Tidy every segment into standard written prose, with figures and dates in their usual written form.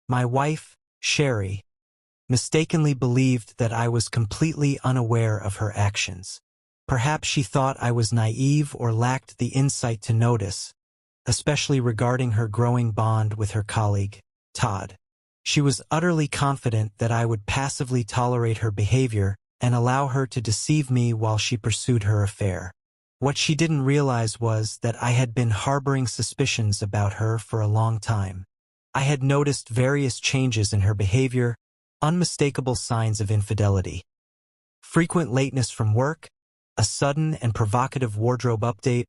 My wife, Sherry, mistakenly believed that I was completely unaware of her actions. Perhaps she thought I was naive or lacked the insight to notice, especially regarding her growing bond with her colleague, Todd. She was utterly confident that I would passively tolerate her behavior and allow her to deceive me while she pursued her affair. What she didn't realize was that I had been harboring suspicions about her for a long time. I had noticed various changes in her behavior, unmistakable signs of infidelity. Frequent lateness from work, a sudden and provocative wardrobe update,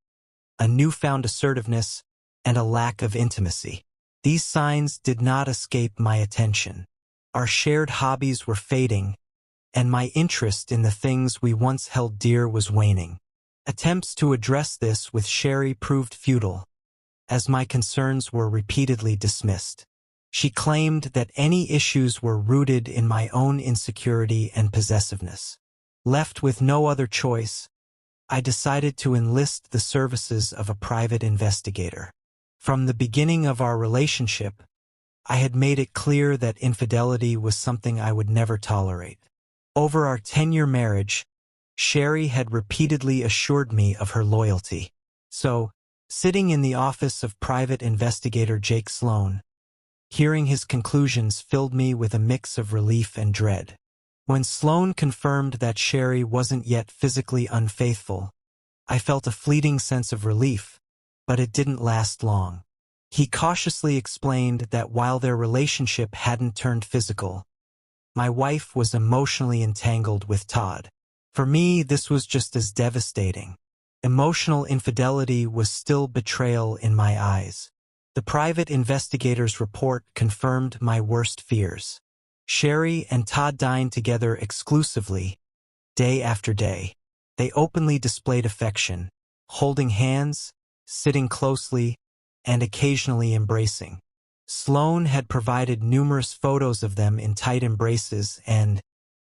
a newfound assertiveness, and a lack of intimacy. These signs did not escape my attention. Our shared hobbies were fading, and my interest in the things we once held dear was waning. Attempts to address this with Sherry proved futile, as my concerns were repeatedly dismissed. She claimed that any issues were rooted in my own insecurity and possessiveness. Left with no other choice, I decided to enlist the services of a private investigator. From the beginning of our relationship, I had made it clear that infidelity was something I would never tolerate. Over our 10-year marriage, Sherry had repeatedly assured me of her loyalty. So, sitting in the office of private investigator Jake Sloan, hearing his conclusions filled me with a mix of relief and dread. When Sloan confirmed that Sherry wasn't yet physically unfaithful, I felt a fleeting sense of relief, but it didn't last long. He cautiously explained that while their relationship hadn't turned physical, my wife was emotionally entangled with Todd. For me, this was just as devastating. Emotional infidelity was still betrayal in my eyes. The private investigator's report confirmed my worst fears. Sherry and Todd dined together exclusively, day after day. They openly displayed affection, holding hands, sitting closely, and occasionally embracing. Sloan had provided numerous photos of them in tight embraces and,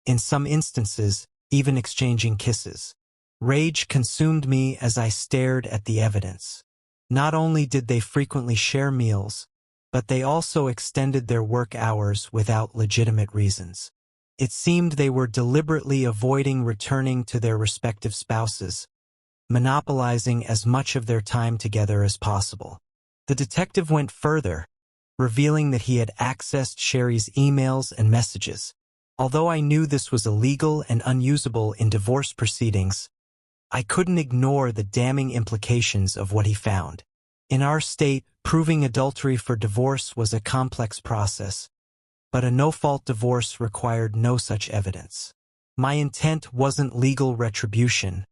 in some instances, even exchanging kisses. Rage consumed me as I stared at the evidence. Not only did they frequently share meals, but they also extended their work hours without legitimate reasons. It seemed they were deliberately avoiding returning to their respective spouses, monopolizing as much of their time together as possible. The detective went further, revealing that he had accessed Sherry's emails and messages. Although I knew this was illegal and unusable in divorce proceedings, I couldn't ignore the damning implications of what he found. In our state, proving adultery for divorce was a complex process, but a no-fault divorce required no such evidence. My intent wasn't legal retribution.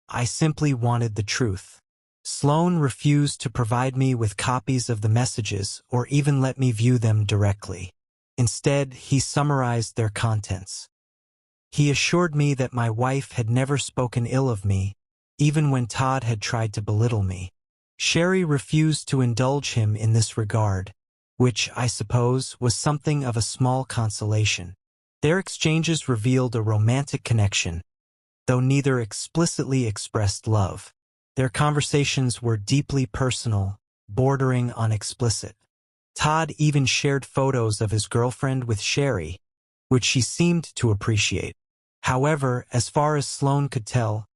I simply wanted the truth. Sloan refused to provide me with copies of the messages or even let me view them directly. Instead, he summarized their contents. He assured me that my wife had never spoken ill of me, even when Todd had tried to belittle me. Sherry refused to indulge him in this regard, which, I suppose, was something of a small consolation. Their exchanges revealed a romantic connection, though neither explicitly expressed love. Their conversations were deeply personal, bordering on explicit. Todd even shared photos of his girlfriend with Sherry, which she seemed to appreciate. However, as far as Sloan could tell,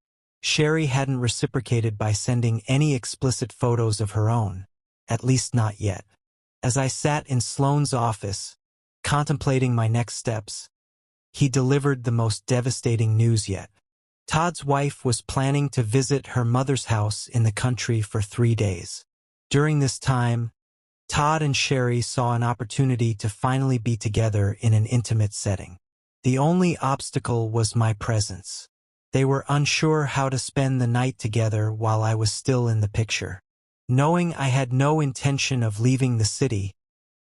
Sherry hadn't reciprocated by sending any explicit photos of her own, at least not yet. As I sat in Sloan's office, contemplating my next steps, he delivered the most devastating news yet. Todd's wife was planning to visit her mother's house in the country for 3 days. During this time, Todd and Sherry saw an opportunity to finally be together in an intimate setting. The only obstacle was my presence. They were unsure how to spend the night together while I was still in the picture. Knowing I had no intention of leaving the city,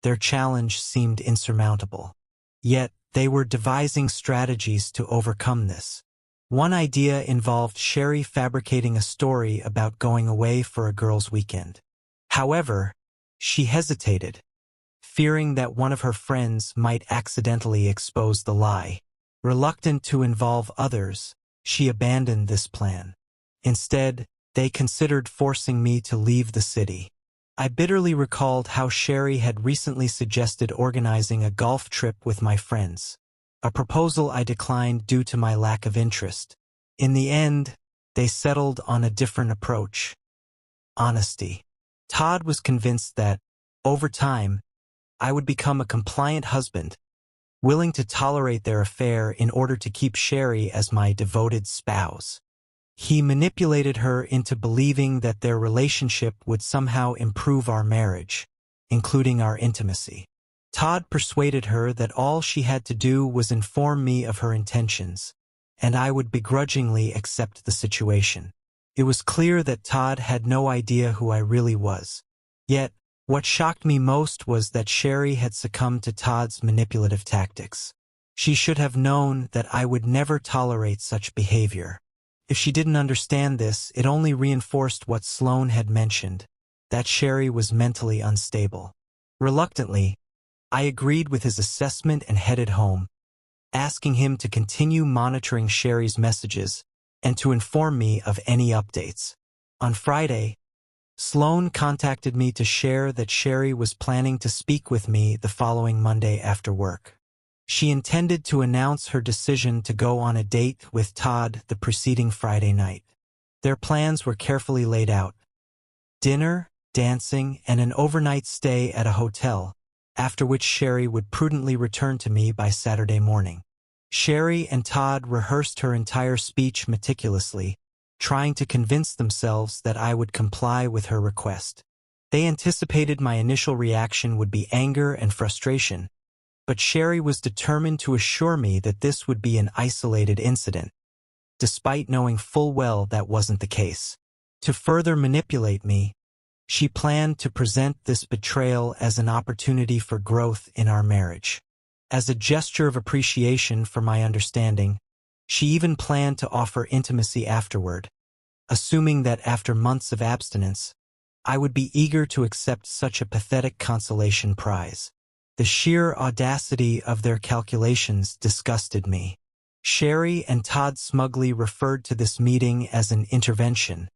their challenge seemed insurmountable. Yet, they were devising strategies to overcome this. One idea involved Sherry fabricating a story about going away for a girls' weekend. However, she hesitated, fearing that one of her friends might accidentally expose the lie. Reluctant to involve others, she abandoned this plan. Instead, they considered forcing me to leave the city. I bitterly recalled how Sherry had recently suggested organizing a golf trip with my friends, a proposal I declined due to my lack of interest. In the end, they settled on a different approach: honesty. Todd was convinced that, over time, I would become a compliant husband, willing to tolerate their affair in order to keep Sherry as my devoted spouse. He manipulated her into believing that their relationship would somehow improve our marriage, including our intimacy. Todd persuaded her that all she had to do was inform me of her intentions, and I would begrudgingly accept the situation. It was clear that Todd had no idea who I really was. Yet, what shocked me most was that Sherry had succumbed to Todd's manipulative tactics. She should have known that I would never tolerate such behavior. If she didn't understand this, it only reinforced what Sloan had mentioned, that Sherry was mentally unstable. Reluctantly, I agreed with his assessment and headed home, asking him to continue monitoring Sherry's messages and to inform me of any updates. On Friday, Sloan contacted me to share that Sherry was planning to speak with me the following Monday after work. She intended to announce her decision to go on a date with Todd the preceding Friday night. Their plans were carefully laid out: dinner, dancing, and an overnight stay at a hotel, after which Sherry would prudently return to me by Saturday morning. Sherry and Todd rehearsed her entire speech meticulously, trying to convince themselves that I would comply with her request. They anticipated my initial reaction would be anger and frustration, but Sherry was determined to assure me that this would be an isolated incident, despite knowing full well that wasn't the case. To further manipulate me, she planned to present this betrayal as an opportunity for growth in our marriage. As a gesture of appreciation for my understanding, she even planned to offer intimacy afterward, assuming that after months of abstinence, I would be eager to accept such a pathetic consolation prize. The sheer audacity of their calculations disgusted me. Sherry and Todd smugly referred to this meeting as an intervention,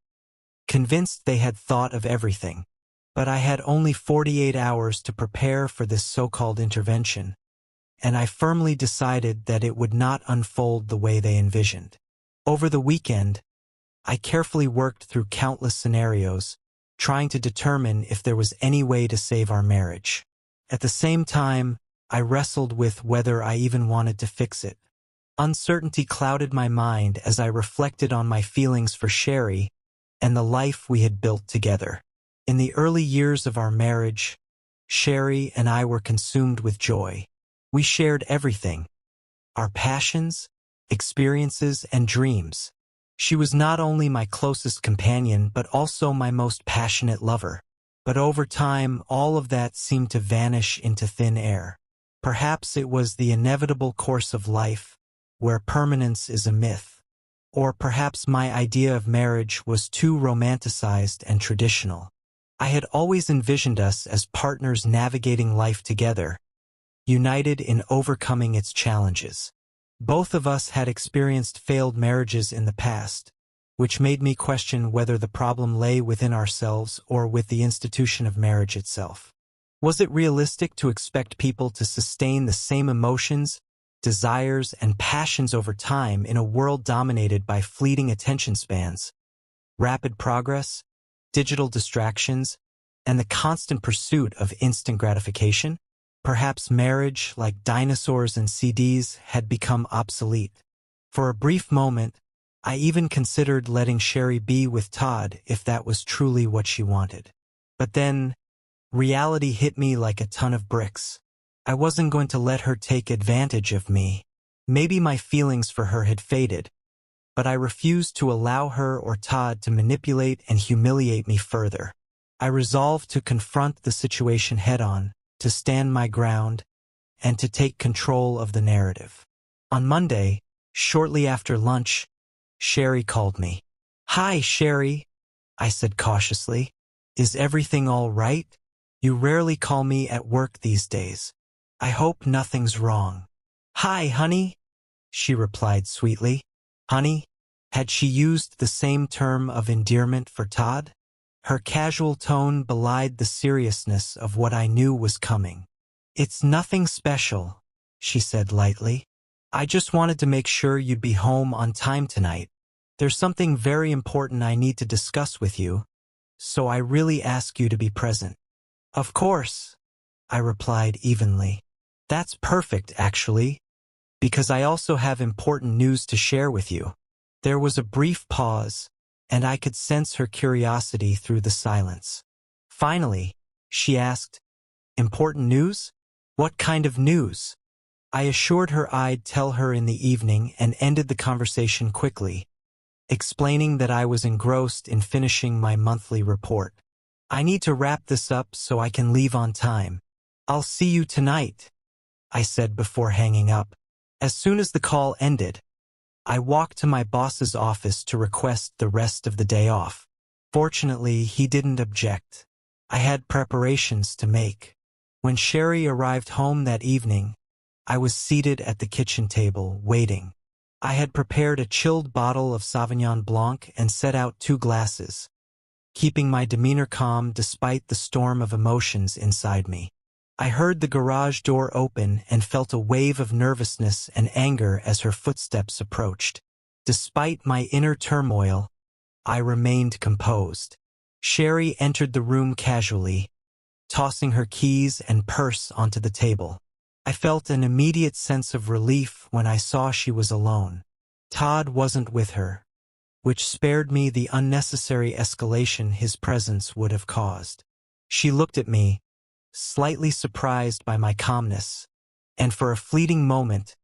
convinced they had thought of everything. But I had only 48 hours to prepare for this so-called intervention, and I firmly decided that it would not unfold the way they envisioned. Over the weekend, I carefully worked through countless scenarios, trying to determine if there was any way to save our marriage. At the same time, I wrestled with whether I even wanted to fix it. Uncertainty clouded my mind as I reflected on my feelings for Sherry and the life we had built together. In the early years of our marriage, Sherry and I were consumed with joy. We shared everything: our passions, experiences, and dreams. She was not only my closest companion but also my most passionate lover. But over time, all of that seemed to vanish into thin air. Perhaps it was the inevitable course of life, where permanence is a myth. Or perhaps my idea of marriage was too romanticized and traditional. I had always envisioned us as partners navigating life together, united in overcoming its challenges. Both of us had experienced failed marriages in the past, which made me question whether the problem lay within ourselves or with the institution of marriage itself. Was it realistic to expect people to sustain the same emotions, desires, and passions over time in a world dominated by fleeting attention spans, rapid progress, digital distractions, and the constant pursuit of instant gratification? Perhaps marriage, like dinosaurs and CDs, had become obsolete. For a brief moment, I even considered letting Sherry be with Todd if that was truly what she wanted. But then, reality hit me like a ton of bricks. I wasn't going to let her take advantage of me. Maybe my feelings for her had faded, but I refused to allow her or Todd to manipulate and humiliate me further. I resolved to confront the situation head-on, to stand my ground, and to take control of the narrative. On Monday, shortly after lunch, Sherry called me. "Hi, Sherry," I said cautiously. "Is everything all right? You rarely call me at work these days. I hope nothing's wrong." "Hi, honey," she replied sweetly. Honey? Had she used the same term of endearment for Todd? Her casual tone belied the seriousness of what I knew was coming. "It's nothing special," she said lightly. "I just wanted to make sure you'd be home on time tonight. There's something very important I need to discuss with you, so I really ask you to be present." "Of course," I replied evenly. "That's perfect, actually, because I also have important news to share with you." There was a brief pause, and I could sense her curiosity through the silence. Finally, she asked, "Important news? What kind of news?" I assured her I'd tell her in the evening and ended the conversation quickly, explaining that I was engrossed in finishing my monthly report. "I need to wrap this up so I can leave on time. I'll see you tonight," I said before hanging up. As soon as the call ended, I walked to my boss's office to request the rest of the day off. Fortunately, he didn't object. I had preparations to make. When Sherry arrived home that evening, I was seated at the kitchen table, waiting. I had prepared a chilled bottle of Sauvignon Blanc and set out 2 glasses, keeping my demeanor calm despite the storm of emotions inside me. I heard the garage door open and felt a wave of nervousness and anger as her footsteps approached. Despite my inner turmoil, I remained composed. Sherry entered the room casually, tossing her keys and purse onto the table. I felt an immediate sense of relief when I saw she was alone. Todd wasn't with her, which spared me the unnecessary escalation his presence would have caused. She looked at me, slightly surprised by my calmness, and for a fleeting moment,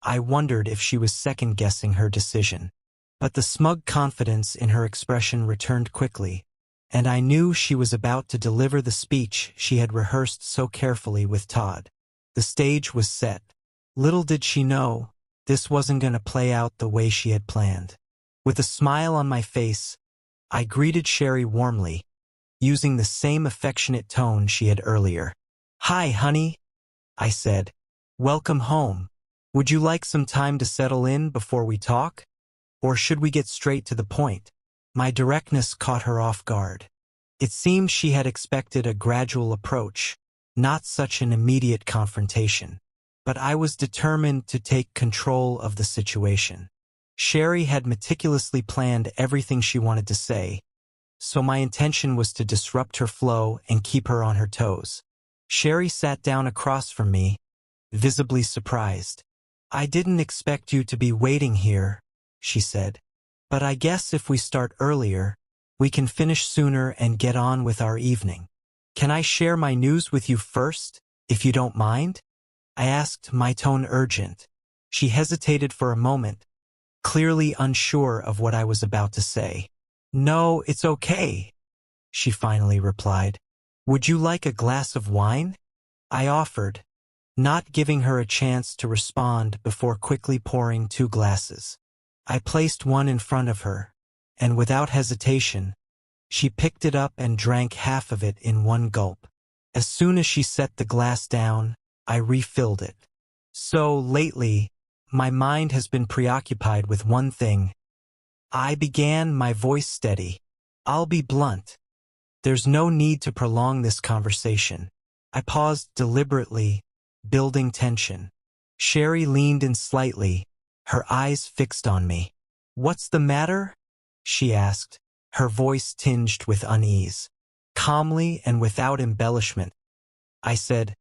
I wondered if she was second-guessing her decision. But the smug confidence in her expression returned quickly, and I knew she was about to deliver the speech she had rehearsed so carefully with Todd. The stage was set. Little did she know, this wasn't going to play out the way she had planned. With a smile on my face, I greeted Sherry warmly, using the same affectionate tone she had earlier. "Hi, honey," I said. "Welcome home. Would you like some time to settle in before we talk? Or should we get straight to the point?" My directness caught her off guard. It seemed she had expected a gradual approach, not such an immediate confrontation. But I was determined to take control of the situation. Sherry had meticulously planned everything she wanted to say, so my intention was to disrupt her flow and keep her on her toes. Sherry sat down across from me, visibly surprised. "I didn't expect you to be waiting here," she said. "But I guess if we start earlier, we can finish sooner and get on with our evening. Can I share my news with you first, if you don't mind?" I asked, my tone urgent. She hesitated for a moment, clearly unsure of what I was about to say. "No, it's okay," she finally replied. "Would you like a glass of wine?" I offered, not giving her a chance to respond before quickly pouring 2 glasses. I placed one in front of her, and without hesitation, she picked it up and drank half of it in one gulp. As soon as she set the glass down, I refilled it. "So, lately, my mind has been preoccupied with one thing," I began, my voice steady. "I'll be blunt. There's no need to prolong this conversation." I paused deliberately, building tension. Sherry leaned in slightly, her eyes fixed on me. "What's the matter?" she asked, her voice tinged with unease. Calmly and without embellishment, I said,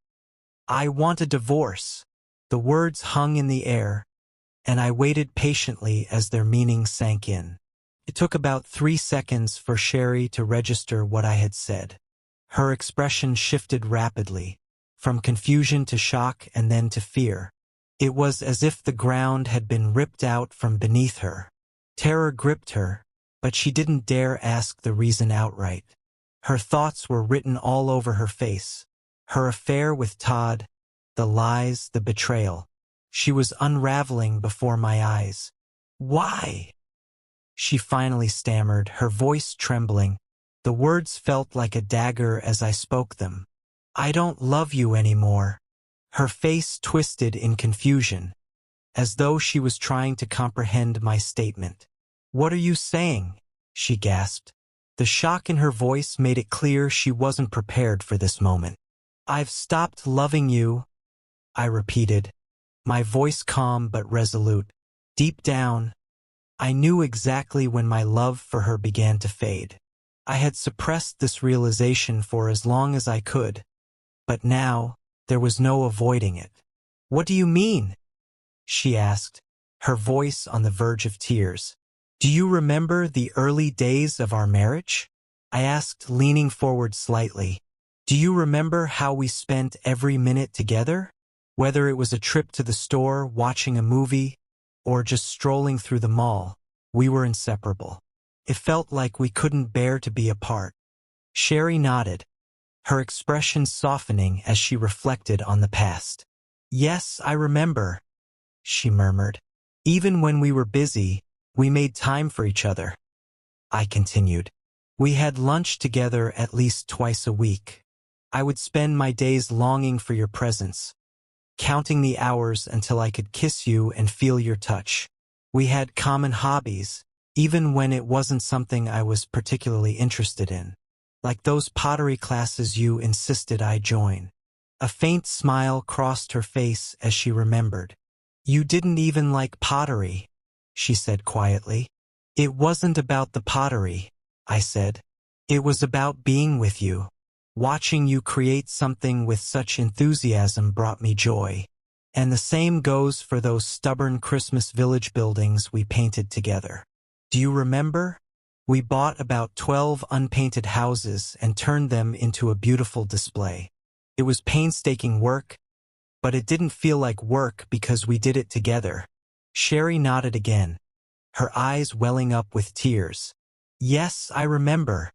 "I want a divorce." The words hung in the air, and I waited patiently as their meaning sank in. It took about 3 seconds for Sherry to register what I had said. Her expression shifted rapidly, from confusion to shock and then to fear. It was as if the ground had been ripped out from beneath her. Terror gripped her, but she didn't dare ask the reason outright. Her thoughts were written all over her face. Her affair with Todd, the lies, the betrayal. She was unraveling before my eyes. "Why?" she finally stammered, her voice trembling. The words felt like a dagger as I spoke them. "I don't love you anymore." Her face twisted in confusion, as though she was trying to comprehend my statement. "What are you saying?" she gasped. The shock in her voice made it clear she wasn't prepared for this moment. "I've stopped loving you," I repeated, my voice calm but resolute. Deep down, I knew exactly when my love for her began to fade. I had suppressed this realization for as long as I could, but now there was no avoiding it. "What do you mean?" she asked, her voice on the verge of tears. "Do you remember the early days of our marriage?" I asked, leaning forward slightly. "Do you remember how we spent every minute together? Whether it was a trip to the store, watching a movie, or just strolling through the mall, we were inseparable. It felt like we couldn't bear to be apart." Sherry nodded, her expression softening as she reflected on the past. "Yes, I remember," she murmured. "Even when we were busy, we made time for each other," I continued. "We had lunch together at least twice a week. I would spend my days longing for your presence, counting the hours until I could kiss you and feel your touch. We had common hobbies, even when it wasn't something I was particularly interested in, like those pottery classes you insisted I join." A faint smile crossed her face as she remembered. "You didn't even like pottery," she said quietly. "It wasn't about the pottery," I said. "It was about being with you. Watching you create something with such enthusiasm brought me joy. And the same goes for those stubborn Christmas village buildings we painted together. Do you remember? We bought about 12 unpainted houses and turned them into a beautiful display. It was painstaking work, but it didn't feel like work because we did it together." Sherry nodded again, her eyes welling up with tears. "Yes, I remember,"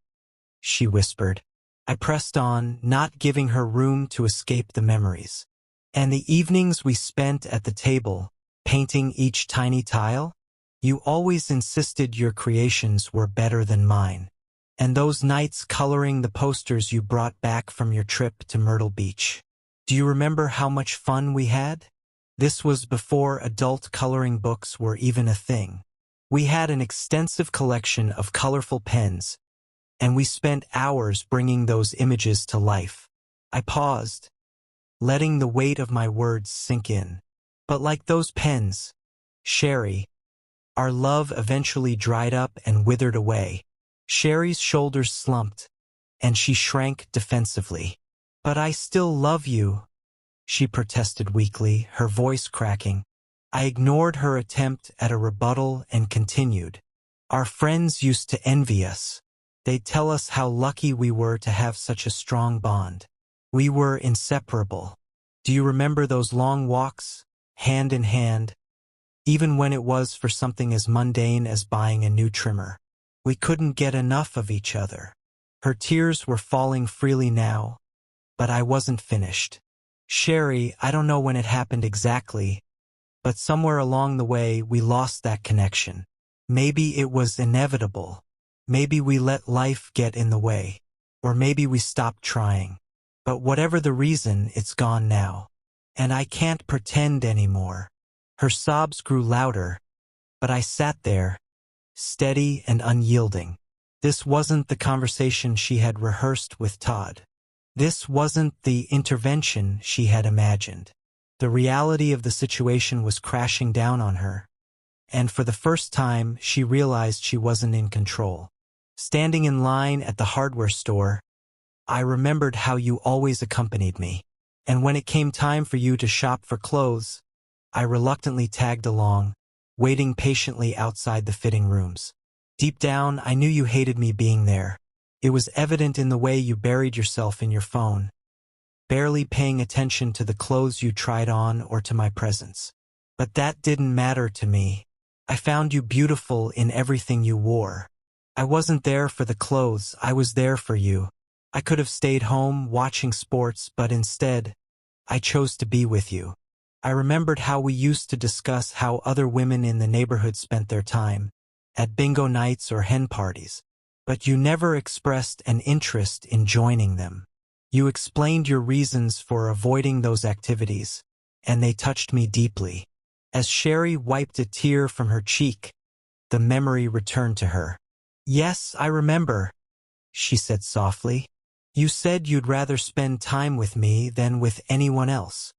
she whispered. I pressed on, not giving her room to escape the memories. "And the evenings we spent at the table, painting each tiny tile? You always insisted your creations were better than mine. And those nights coloring the posters you brought back from your trip to Myrtle Beach. Do you remember how much fun we had? This was before adult coloring books were even a thing. We had an extensive collection of colorful pens, and we spent hours bringing those images to life." I paused, letting the weight of my words sink in. "But like those pens, Sherry, our love eventually dried up and withered away." Sherry's shoulders slumped, and she shrank defensively. "But I still love you," she protested weakly, her voice cracking. I ignored her attempt at a rebuttal and continued. "Our friends used to envy us. They'd tell us how lucky we were to have such a strong bond. We were inseparable. Do you remember those long walks, hand in hand, even when it was for something as mundane as buying a new trimmer? We couldn't get enough of each other." Her tears were falling freely now, but I wasn't finished. "Sherry, I don't know when it happened exactly, but somewhere along the way we lost that connection. Maybe it was inevitable. Maybe we let life get in the way, or maybe we stopped trying. But whatever the reason, it's gone now. And I can't pretend anymore." Her sobs grew louder, but I sat there, steady and unyielding. This wasn't the conversation she had rehearsed with Todd. This wasn't the intervention she had imagined. The reality of the situation was crashing down on her, and for the first time she realized she wasn't in control. Standing in line at the hardware store, I remembered how you always accompanied me, and when it came time for you to shop for clothes, I reluctantly tagged along, waiting patiently outside the fitting rooms. Deep down, I knew you hated me being there. It was evident in the way you buried yourself in your phone, barely paying attention to the clothes you tried on or to my presence. But that didn't matter to me. I found you beautiful in everything you wore. I wasn't there for the clothes, I was there for you. I could have stayed home watching sports, but instead, I chose to be with you. I remembered how we used to discuss how other women in the neighborhood spent their time, at bingo nights or hen parties, but you never expressed an interest in joining them. You explained your reasons for avoiding those activities, and they touched me deeply. As Sherry wiped a tear from her cheek, the memory returned to her. "Yes, I remember," she said softly. You said you'd rather spend time with me than with anyone else.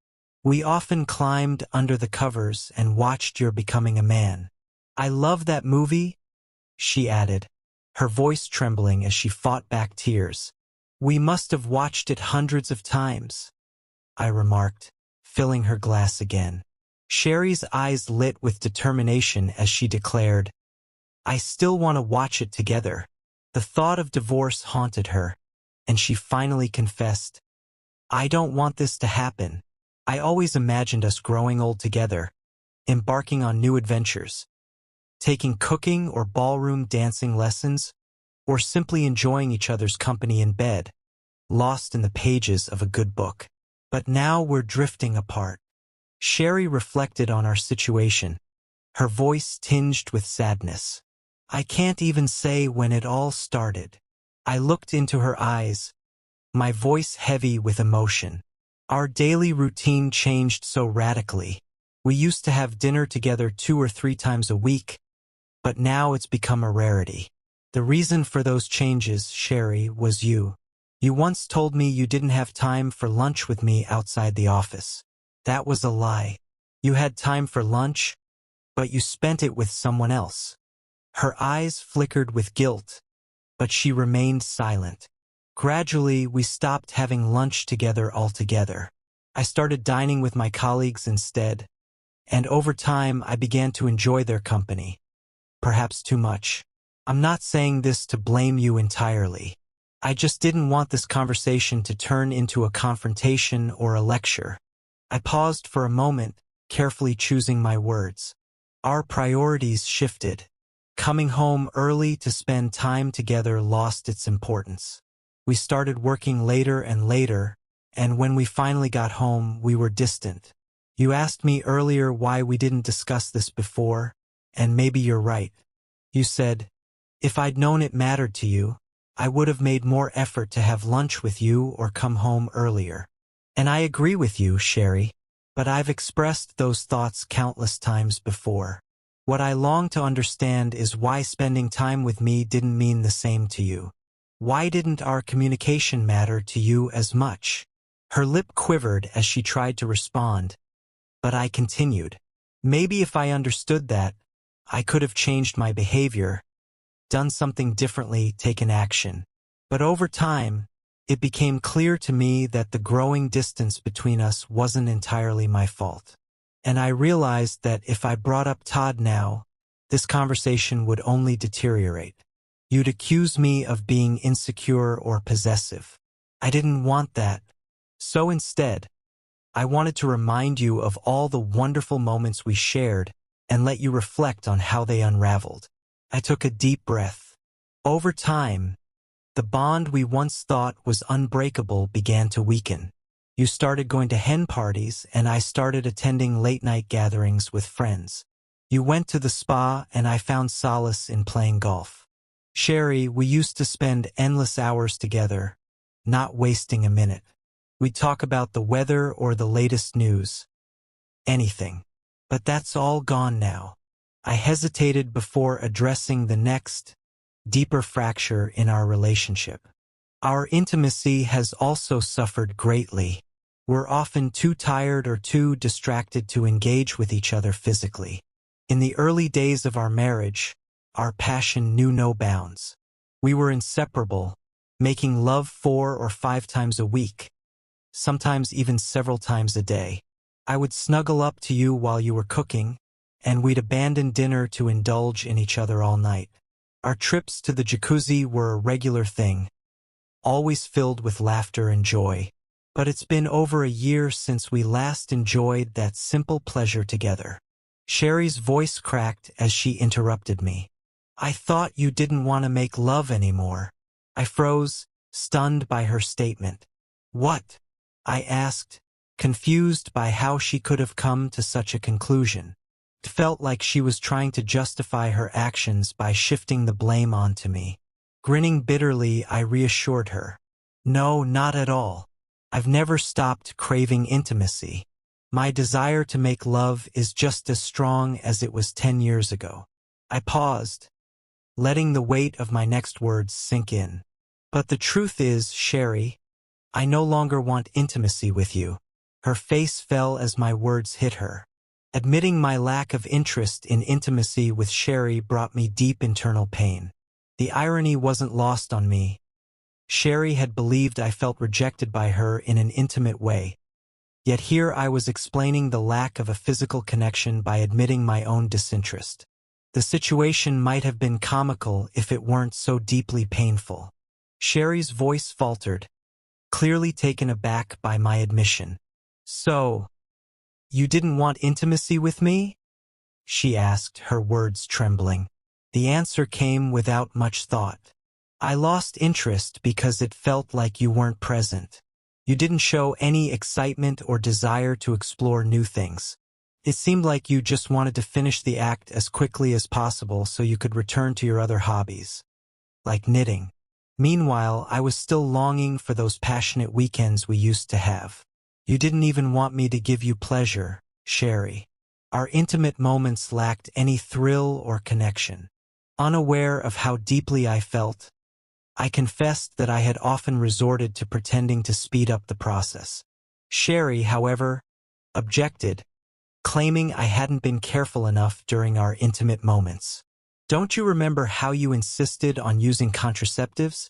We often climbed under the covers and watched your becoming a man. I love that movie, she added, her voice trembling as she fought back tears. We must have watched it hundreds of times, I remarked, filling her glass again. Sherry's eyes lit with determination as she declared, I still want to watch it together. The thought of divorce haunted her, and she finally confessed, I don't want this to happen. I always imagined us growing old together, embarking on new adventures, taking cooking or ballroom dancing lessons, or simply enjoying each other's company in bed, lost in the pages of a good book. But now we're drifting apart. Sherry reflected on our situation, her voice tinged with sadness. I can't even say when it all started. I looked into her eyes, my voice heavy with emotion. Our daily routine changed so radically. We used to have dinner together 2 or 3 times a week, but now it's become a rarity. The reason for those changes, Sherry, was you. You once told me you didn't have time for lunch with me outside the office. That was a lie. You had time for lunch, but you spent it with someone else. Her eyes flickered with guilt, but she remained silent. Gradually, we stopped having lunch together altogether. I started dining with my colleagues instead, and over time I began to enjoy their company. Perhaps too much. I'm not saying this to blame you entirely. I just didn't want this conversation to turn into a confrontation or a lecture. I paused for a moment, carefully choosing my words. Our priorities shifted. Coming home early to spend time together lost its importance. We started working later and later, and when we finally got home, we were distant. You asked me earlier why we didn't discuss this before, and maybe you're right. You said, if I'd known it mattered to you, I would have made more effort to have lunch with you or come home earlier. And I agree with you, Sherry, but I've expressed those thoughts countless times before. What I long to understand is why spending time with me didn't mean the same to you. Why didn't our communication matter to you as much? Her lip quivered as she tried to respond, but I continued. Maybe if I understood that, I could have changed my behavior, done something differently, taken action. But over time, it became clear to me that the growing distance between us wasn't entirely my fault. And I realized that if I brought up Todd now, this conversation would only deteriorate. You'd accuse me of being insecure or possessive. I didn't want that. So instead, I wanted to remind you of all the wonderful moments we shared and let you reflect on how they unraveled. I took a deep breath. Over time, the bond we once thought was unbreakable began to weaken. You started going to hen parties, and I started attending late-night gatherings with friends. You went to the spa, and I found solace in playing golf. Sherry, we used to spend endless hours together, not wasting a minute. We'd talk about the weather or the latest news. Anything. But that's all gone now. I hesitated before addressing the next, deeper fracture in our relationship. Our intimacy has also suffered greatly. We're often too tired or too distracted to engage with each other physically. In the early days of our marriage, our passion knew no bounds. We were inseparable, making love 4 or 5 times a week, sometimes even several times a day. I would snuggle up to you while you were cooking, and we'd abandon dinner to indulge in each other all night. Our trips to the jacuzzi were a regular thing, always filled with laughter and joy. But it's been over a year since we last enjoyed that simple pleasure together. Sherry's voice cracked as she interrupted me. I thought you didn't want to make love anymore. I froze, stunned by her statement. What? I asked, confused by how she could have come to such a conclusion. It felt like she was trying to justify her actions by shifting the blame onto me. Grinning bitterly, I reassured her. No, not at all. I've never stopped craving intimacy. My desire to make love is just as strong as it was 10 years ago. I paused, letting the weight of my next words sink in. But the truth is, Sherry, I no longer want intimacy with you. Her face fell as my words hit her. Admitting my lack of interest in intimacy with Sherry brought me deep internal pain. The irony wasn't lost on me. Sherry had believed I felt rejected by her in an intimate way. Yet here I was explaining the lack of a physical connection by admitting my own disinterest. The situation might have been comical if it weren't so deeply painful. Sherry's voice faltered, clearly taken aback by my admission. So, you didn't want intimacy with me? She asked, her words trembling. The answer came without much thought. I lost interest because it felt like you weren't present. You didn't show any excitement or desire to explore new things. It seemed like you just wanted to finish the act as quickly as possible so you could return to your other hobbies, like knitting. Meanwhile, I was still longing for those passionate weekends we used to have. You didn't even want me to give you pleasure, Sherry. Our intimate moments lacked any thrill or connection. Unaware of how deeply I felt, I confessed that I had often resorted to pretending to speed up the process. Sherry, however, objected, claiming I hadn't been careful enough during our intimate moments. Don't you remember how you insisted on using contraceptives,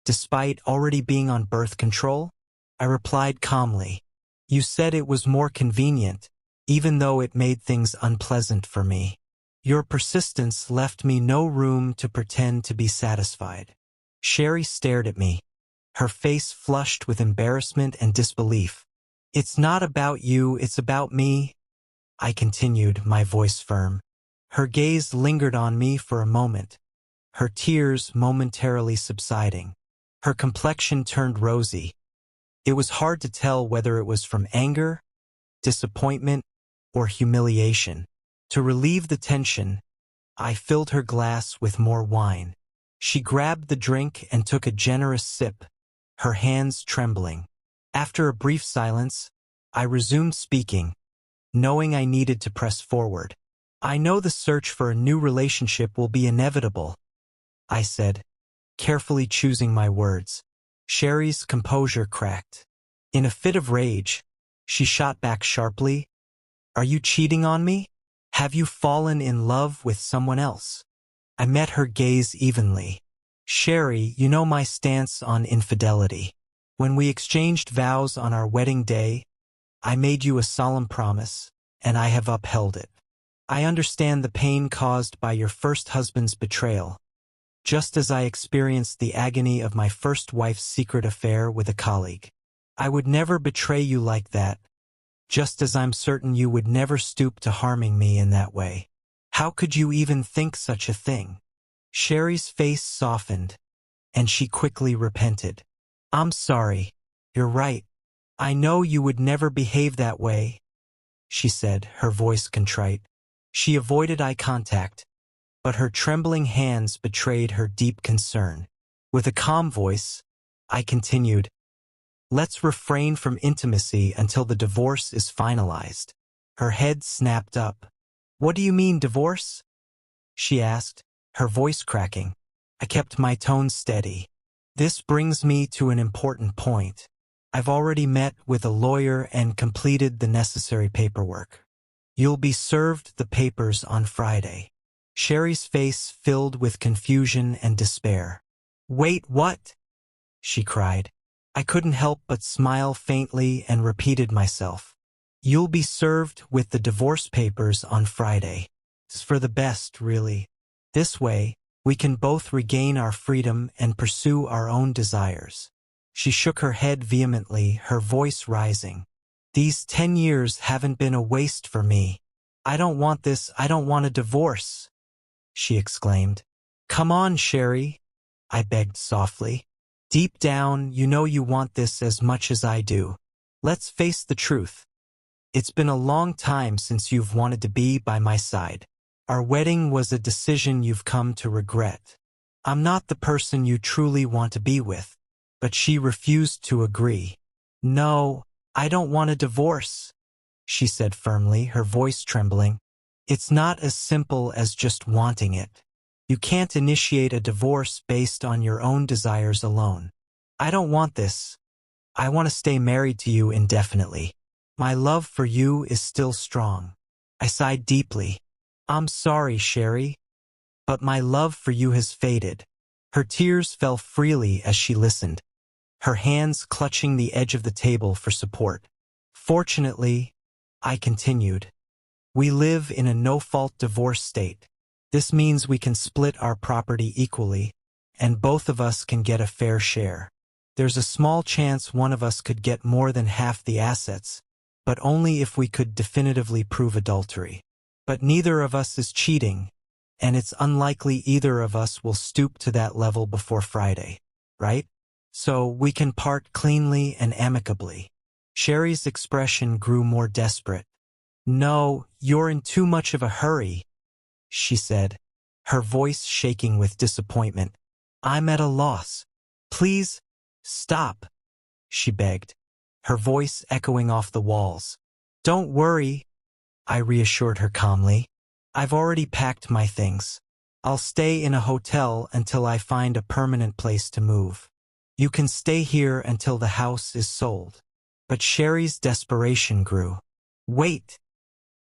despite already being on birth control? I replied calmly. You said it was more convenient, even though it made things unpleasant for me. Your persistence left me no room to pretend to be satisfied. Sherry stared at me, her face flushed with embarrassment and disbelief. It's not about you, it's about me, I continued, my voice firm. Her gaze lingered on me for a moment, her tears momentarily subsiding. Her complexion turned rosy. It was hard to tell whether it was from anger, disappointment, or humiliation. To relieve the tension, I filled her glass with more wine. She grabbed the drink and took a generous sip, her hands trembling. After a brief silence, I resumed speaking, knowing I needed to press forward. I know the search for a new relationship will be inevitable, I said, carefully choosing my words. Sherry's composure cracked. In a fit of rage, she shot back sharply. Are you cheating on me? Have you fallen in love with someone else? I met her gaze evenly. Sherry, you know my stance on infidelity. When we exchanged vows on our wedding day, I made you a solemn promise, and I have upheld it. I understand the pain caused by your first husband's betrayal, just as I experienced the agony of my first wife's secret affair with a colleague. I would never betray you like that, just as I'm certain you would never stoop to harming me in that way. How could you even think such a thing? Sherry's face softened, and she quickly repented. I'm sorry. You're right. I know you would never behave that way, she said, her voice contrite. She avoided eye contact, but her trembling hands betrayed her deep concern. With a calm voice, I continued, let's refrain from intimacy until the divorce is finalized. Her head snapped up. What do you mean, divorce? She asked, her voice cracking. I kept my tone steady. This brings me to an important point. I've already met with a lawyer and completed the necessary paperwork. You'll be served the papers on Friday. Sherry's face filled with confusion and despair. Wait, what? She cried. I couldn't help but smile faintly and repeated myself. You'll be served with the divorce papers on Friday. It's for the best, really. This way, we can both regain our freedom and pursue our own desires. She shook her head vehemently, her voice rising. These 10 years haven't been a waste for me. I don't want this, I don't want a divorce, she exclaimed. Come on, Sherry, I begged softly. Deep down, you know you want this as much as I do. Let's face the truth. It's been a long time since you've wanted to be by my side. Our wedding was a decision you've come to regret. I'm not the person you truly want to be with. But she refused to agree. No, I don't want a divorce, she said firmly, her voice trembling. It's not as simple as just wanting it. You can't initiate a divorce based on your own desires alone. I don't want this. I want to stay married to you indefinitely. My love for you is still strong. I sighed deeply. I'm sorry, Sherry, but my love for you has faded. Her tears fell freely as she listened, her hands clutching the edge of the table for support. Fortunately, I continued, we live in a no-fault divorce state. This means we can split our property equally, and both of us can get a fair share. There's a small chance one of us could get more than half the assets, but only if we could definitively prove adultery. But neither of us is cheating, and it's unlikely either of us will stoop to that level before Friday, right? So we can part cleanly and amicably. Sherry's expression grew more desperate. No, you're in too much of a hurry, she said, her voice shaking with disappointment. I'm at a loss. Please, stop, she begged, her voice echoing off the walls. Don't worry, I reassured her calmly. I've already packed my things. I'll stay in a hotel until I find a permanent place to move. You can stay here until the house is sold. But Sherry's desperation grew. Wait!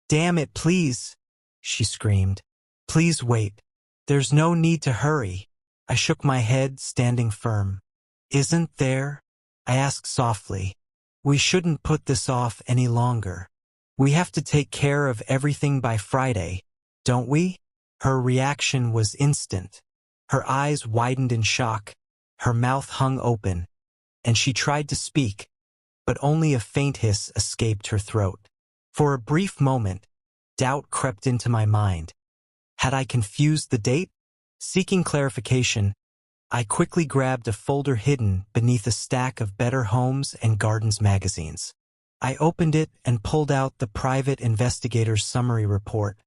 Damn it, please! She screamed. Please wait. There's no need to hurry. I shook my head, standing firm. Isn't there? I asked softly. We shouldn't put this off any longer. We have to take care of everything by Friday, don't we? Her reaction was instant. Her eyes widened in shock, her mouth hung open, and she tried to speak, but only a faint hiss escaped her throat. For a brief moment, doubt crept into my mind. Had I confused the date? Seeking clarification, I quickly grabbed a folder hidden beneath a stack of Better Homes and Gardens magazines. I opened it and pulled out the private investigator's summary report,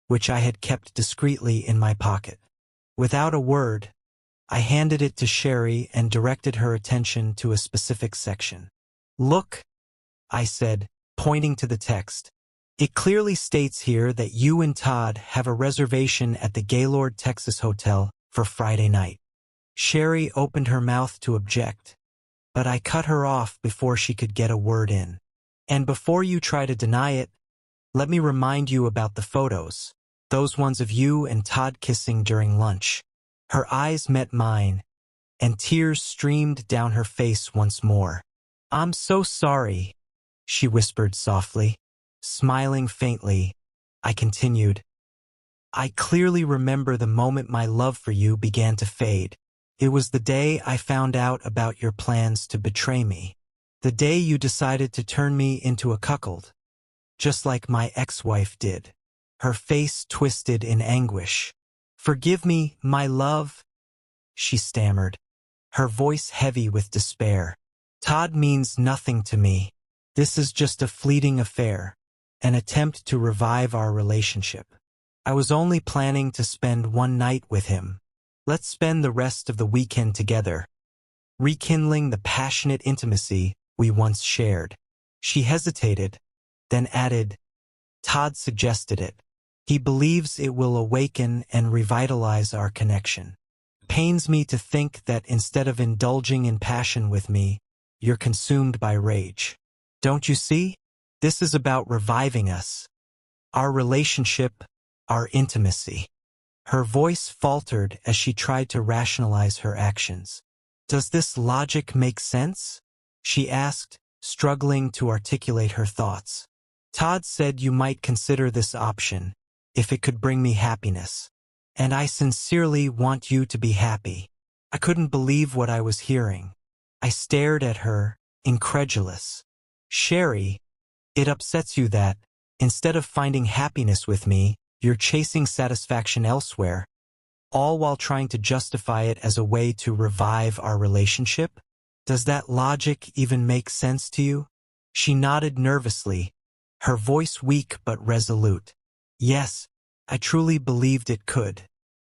which I had kept discreetly in my pocket. Without a word, I handed it to Sherry and directed her attention to a specific section. Look, I said, pointing to the text. It clearly states here that you and Todd have a reservation at the Gaylord Texas Hotel for Friday night. Sherry opened her mouth to object, but I cut her off before she could get a word in. And before you try to deny it, let me remind you about the photos, those ones of you and Todd kissing during lunch. Her eyes met mine, and tears streamed down her face once more. I'm so sorry, she whispered softly. Smiling faintly, I continued. I clearly remember the moment my love for you began to fade. It was the day I found out about your plans to betray me. The day you decided to turn me into a cuckold, just like my ex-wife did. Her face twisted in anguish. Forgive me, my love, she stammered, her voice heavy with despair. Todd means nothing to me. This is just a fleeting affair, an attempt to revive our relationship. I was only planning to spend one night with him. Let's spend the rest of the weekend together, rekindling the passionate intimacy we once shared. She hesitated, then added, Todd suggested it. He believes it will awaken and revitalize our connection. Pains me to think that instead of indulging in passion with me, you're consumed by rage. Don't you see? This is about reviving us. Our relationship, our intimacy. Her voice faltered as she tried to rationalize her actions. Does this logic make sense? She asked, struggling to articulate her thoughts. Todd said you might consider this option, if it could bring me happiness. And I sincerely want you to be happy. I couldn't believe what I was hearing. I stared at her, incredulous. Sherry, it upsets you that, instead of finding happiness with me, you're chasing satisfaction elsewhere, all while trying to justify it as a way to revive our relationship? Does that logic even make sense to you? She nodded nervously, her voice weak but resolute. Yes, I truly believed it could.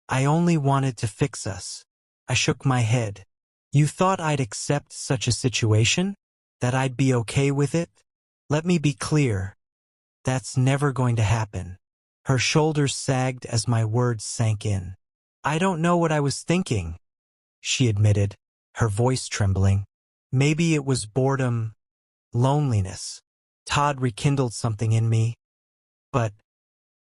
I only wanted to fix us. I shook my head. You thought I'd accept such a situation? That I'd be okay with it? Let me be clear. That's never going to happen. Her shoulders sagged as my words sank in. I don't know what I was thinking, she admitted, her voice trembling. Maybe it was boredom, loneliness. Todd rekindled something in me, but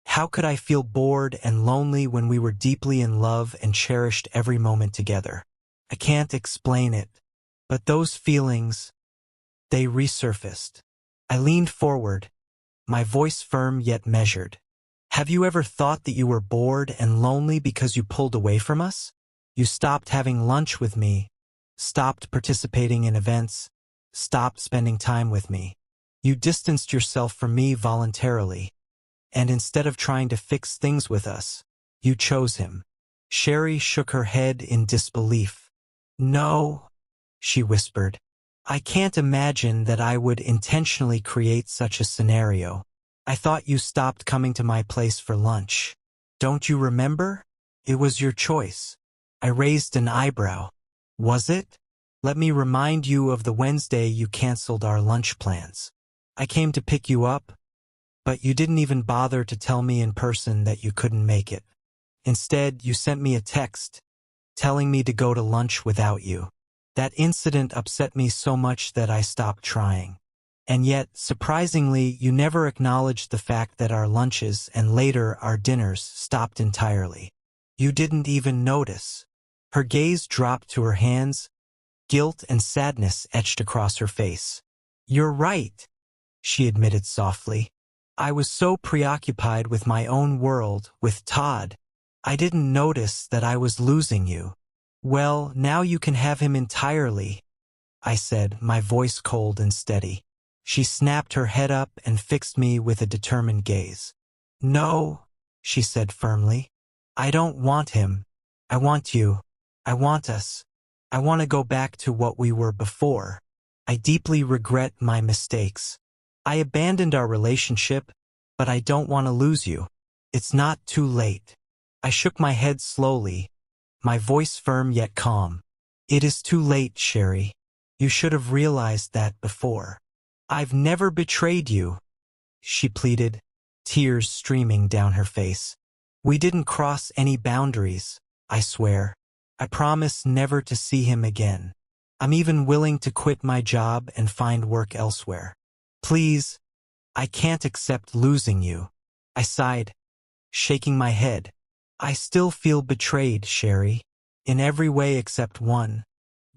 how could I feel bored and lonely when we were deeply in love and cherished every moment together? I can't explain it, but those feelings, they resurfaced. I leaned forward, my voice firm yet measured. Have you ever thought that you were bored and lonely because you pulled away from us? You stopped having lunch with me, stopped participating in events, stopped spending time with me. You distanced yourself from me voluntarily, and instead of trying to fix things with us, you chose him. Sherry shook her head in disbelief. No, she whispered. I can't imagine that I would intentionally create such a scenario. I thought you stopped coming to my place for lunch. Don't you remember? It was your choice. I raised an eyebrow. Was it? Let me remind you of the Wednesday you canceled our lunch plans. I came to pick you up, but you didn't even bother to tell me in person that you couldn't make it. Instead, you sent me a text, telling me to go to lunch without you. That incident upset me so much that I stopped trying. And yet, surprisingly, you never acknowledged the fact that our lunches and later our dinners stopped entirely. You didn't even notice. Her gaze dropped to her hands, guilt and sadness etched across her face. You're right, she admitted softly. I was so preoccupied with my own world, with Todd, I didn't notice that I was losing you. Well, now you can have him entirely, I said, my voice cold and steady. She snapped her head up and fixed me with a determined gaze. No, she said firmly. I don't want him. I want you. I want us. I want to go back to what we were before. I deeply regret my mistakes. I abandoned our relationship, but I don't want to lose you. It's not too late. I shook my head slowly, my voice firm yet calm. It is too late, Sherry. You should have realized that before. I've never betrayed you, she pleaded, tears streaming down her face. We didn't cross any boundaries, I swear. I promise never to see him again. I'm even willing to quit my job and find work elsewhere. Please, I can't accept losing you. I sighed, shaking my head. I still feel betrayed, Sherry, in every way except one,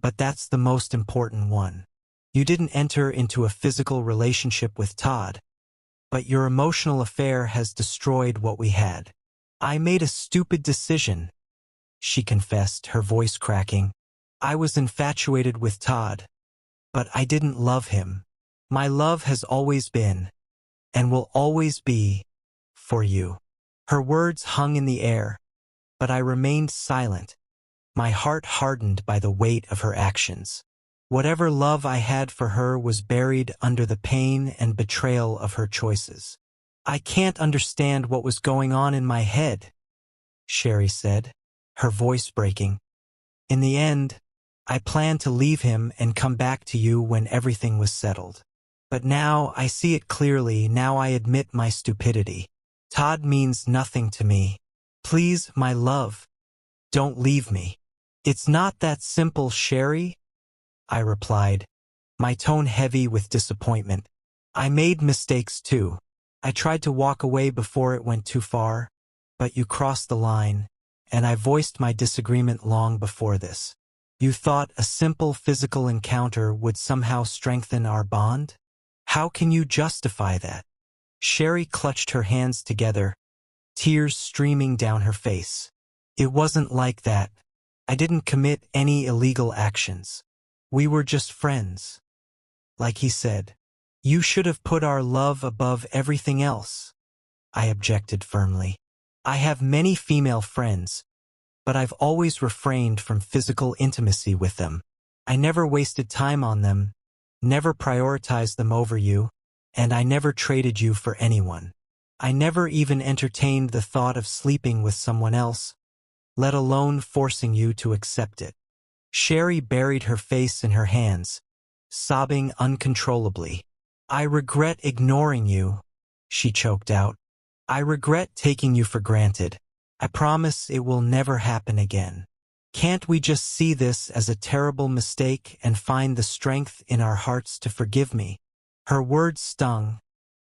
but that's the most important one. You didn't enter into a physical relationship with Todd, but your emotional affair has destroyed what we had. I made a stupid decision, she confessed, her voice cracking. I was infatuated with Todd, but I didn't love him. My love has always been, and will always be, for you. Her words hung in the air, but I remained silent, my heart hardened by the weight of her actions. Whatever love I had for her was buried under the pain and betrayal of her choices. I can't understand what was going on in my head, Sherry said, her voice breaking. In the end, I planned to leave him and come back to you when everything was settled. But now I see it clearly, now I admit my stupidity. Todd means nothing to me. Please, my love, don't leave me. It's not that simple, Sherry, I replied, my tone heavy with disappointment. I made mistakes too. I tried to walk away before it went too far, but you crossed the line, and I voiced my disagreement long before this. You thought a simple physical encounter would somehow strengthen our bond? How can you justify that? Sherry clutched her hands together, tears streaming down her face. It wasn't like that. I didn't commit any illegal actions. We were just friends. Like he said, you should have put our love above everything else, I objected firmly. I have many female friends, but I've always refrained from physical intimacy with them. I never wasted time on them, never prioritized them over you, and I never traded you for anyone. I never even entertained the thought of sleeping with someone else, let alone forcing you to accept it. Sherry buried her face in her hands, sobbing uncontrollably. I regret ignoring you, she choked out. I regret taking you for granted. I promise it will never happen again. Can't we just see this as a terrible mistake and find the strength in our hearts to forgive me? Her words stung,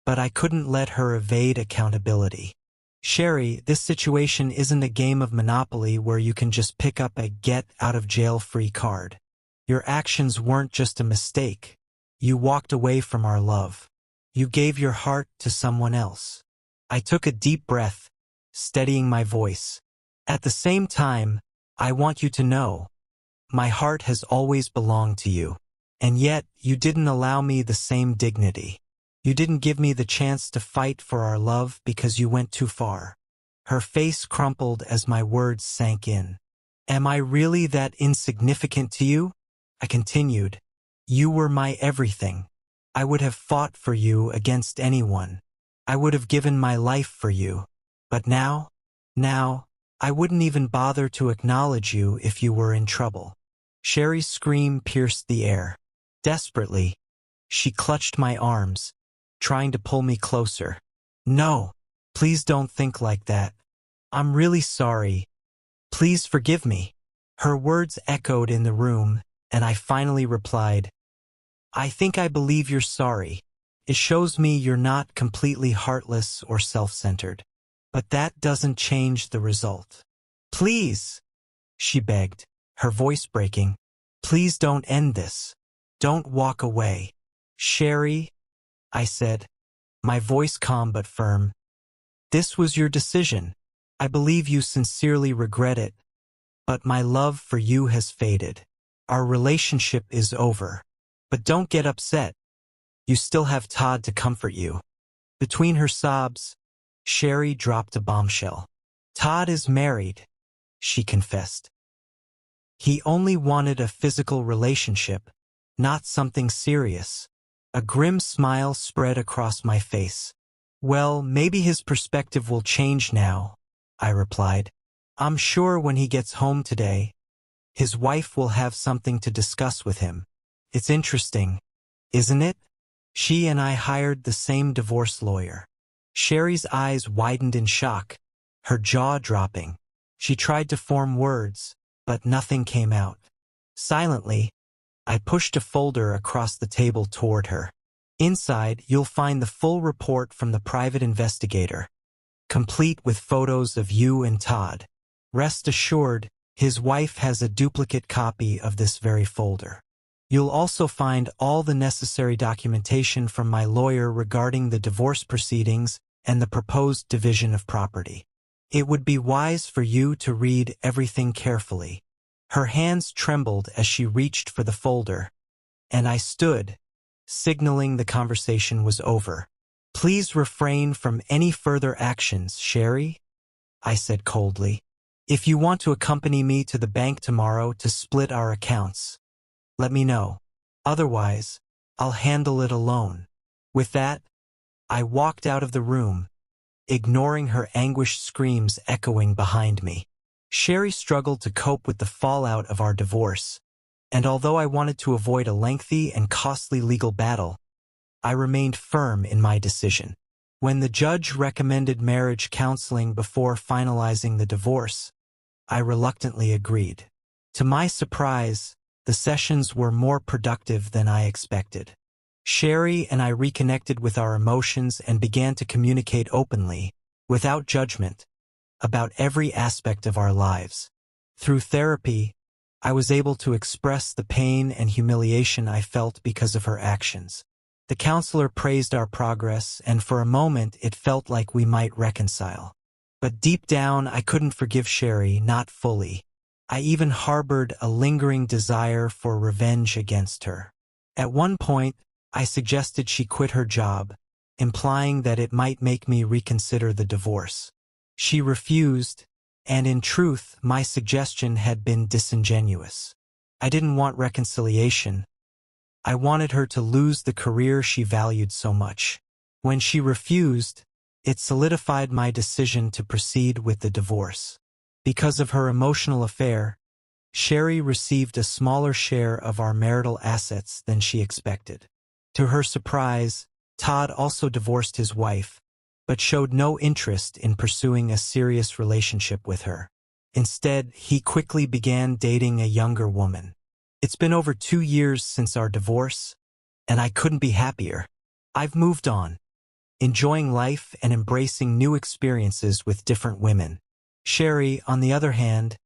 but I couldn't let her evade accountability. Sherry, this situation isn't a game of Monopoly where you can just pick up a get-out-of-jail-free card. Your actions weren't just a mistake. You walked away from our love. You gave your heart to someone else. I took a deep breath, steadying my voice. At the same time, I want you to know, my heart has always belonged to you. And yet, you didn't allow me the same dignity. You didn't give me the chance to fight for our love because you went too far. Her face crumpled as my words sank in. Am I really that insignificant to you? I continued. You were my everything. I would have fought for you against anyone. I would have given my life for you. But now, I wouldn't even bother to acknowledge you if you were in trouble. Sherry's scream pierced the air. Desperately, she clutched my arms, trying to pull me closer. No, please don't think like that. I'm really sorry. Please forgive me. Her words echoed in the room, and I finally replied, I think I believe you're sorry. It shows me you're not completely heartless or self-centered. But that doesn't change the result. Please, she begged, her voice breaking. Please don't end this. Don't walk away. Sherry, I said, my voice calm but firm. This was your decision. I believe you sincerely regret it, but my love for you has faded. Our relationship is over. But don't get upset. You still have Todd to comfort you. Between her sobs, Sherry dropped a bombshell. Todd is married, she confessed. He only wanted a physical relationship, not something serious. A grim smile spread across my face. Well, maybe his perspective will change now, I replied. I'm sure when he gets home today, his wife will have something to discuss with him. It's interesting, isn't it? She and I hired the same divorce lawyer. Sherry's eyes widened in shock, her jaw dropping. She tried to form words, but nothing came out. Silently, I pushed a folder across the table toward her. Inside, you'll find the full report from the private investigator, complete with photos of you and Todd. Rest assured, his wife has a duplicate copy of this very folder. You'll also find all the necessary documentation from my lawyer regarding the divorce proceedings and the proposed division of property. It would be wise for you to read everything carefully. Her hands trembled as she reached for the folder, and I stood, signaling the conversation was over. Please refrain from any further actions, Sherry, I said coldly. If you want to accompany me to the bank tomorrow to split our accounts, let me know. Otherwise, I'll handle it alone. With that, I walked out of the room, ignoring her anguished screams echoing behind me. Sherry struggled to cope with the fallout of our divorce, and although I wanted to avoid a lengthy and costly legal battle, I remained firm in my decision. When the judge recommended marriage counseling before finalizing the divorce, I reluctantly agreed. To my surprise, the sessions were more productive than I expected. Sherry and I reconnected with our emotions and began to communicate openly, without judgment, about every aspect of our lives. Through therapy, I was able to express the pain and humiliation I felt because of her actions. The counselor praised our progress, and for a moment it felt like we might reconcile. But deep down, I couldn't forgive Sherry, not fully. I even harbored a lingering desire for revenge against her. At one point, I suggested she quit her job, implying that it might make me reconsider the divorce. She refused, and in truth, my suggestion had been disingenuous. I didn't want reconciliation. I wanted her to lose the career she valued so much. When she refused, it solidified my decision to proceed with the divorce. Because of her emotional affair, Sherry received a smaller share of our marital assets than she expected. To her surprise, Todd also divorced his wife, but showed no interest in pursuing a serious relationship with her. Instead, he quickly began dating a younger woman. It's been over 2 years since our divorce, and I couldn't be happier. I've moved on, enjoying life and embracing new experiences with different women. Sherry, on the other hand,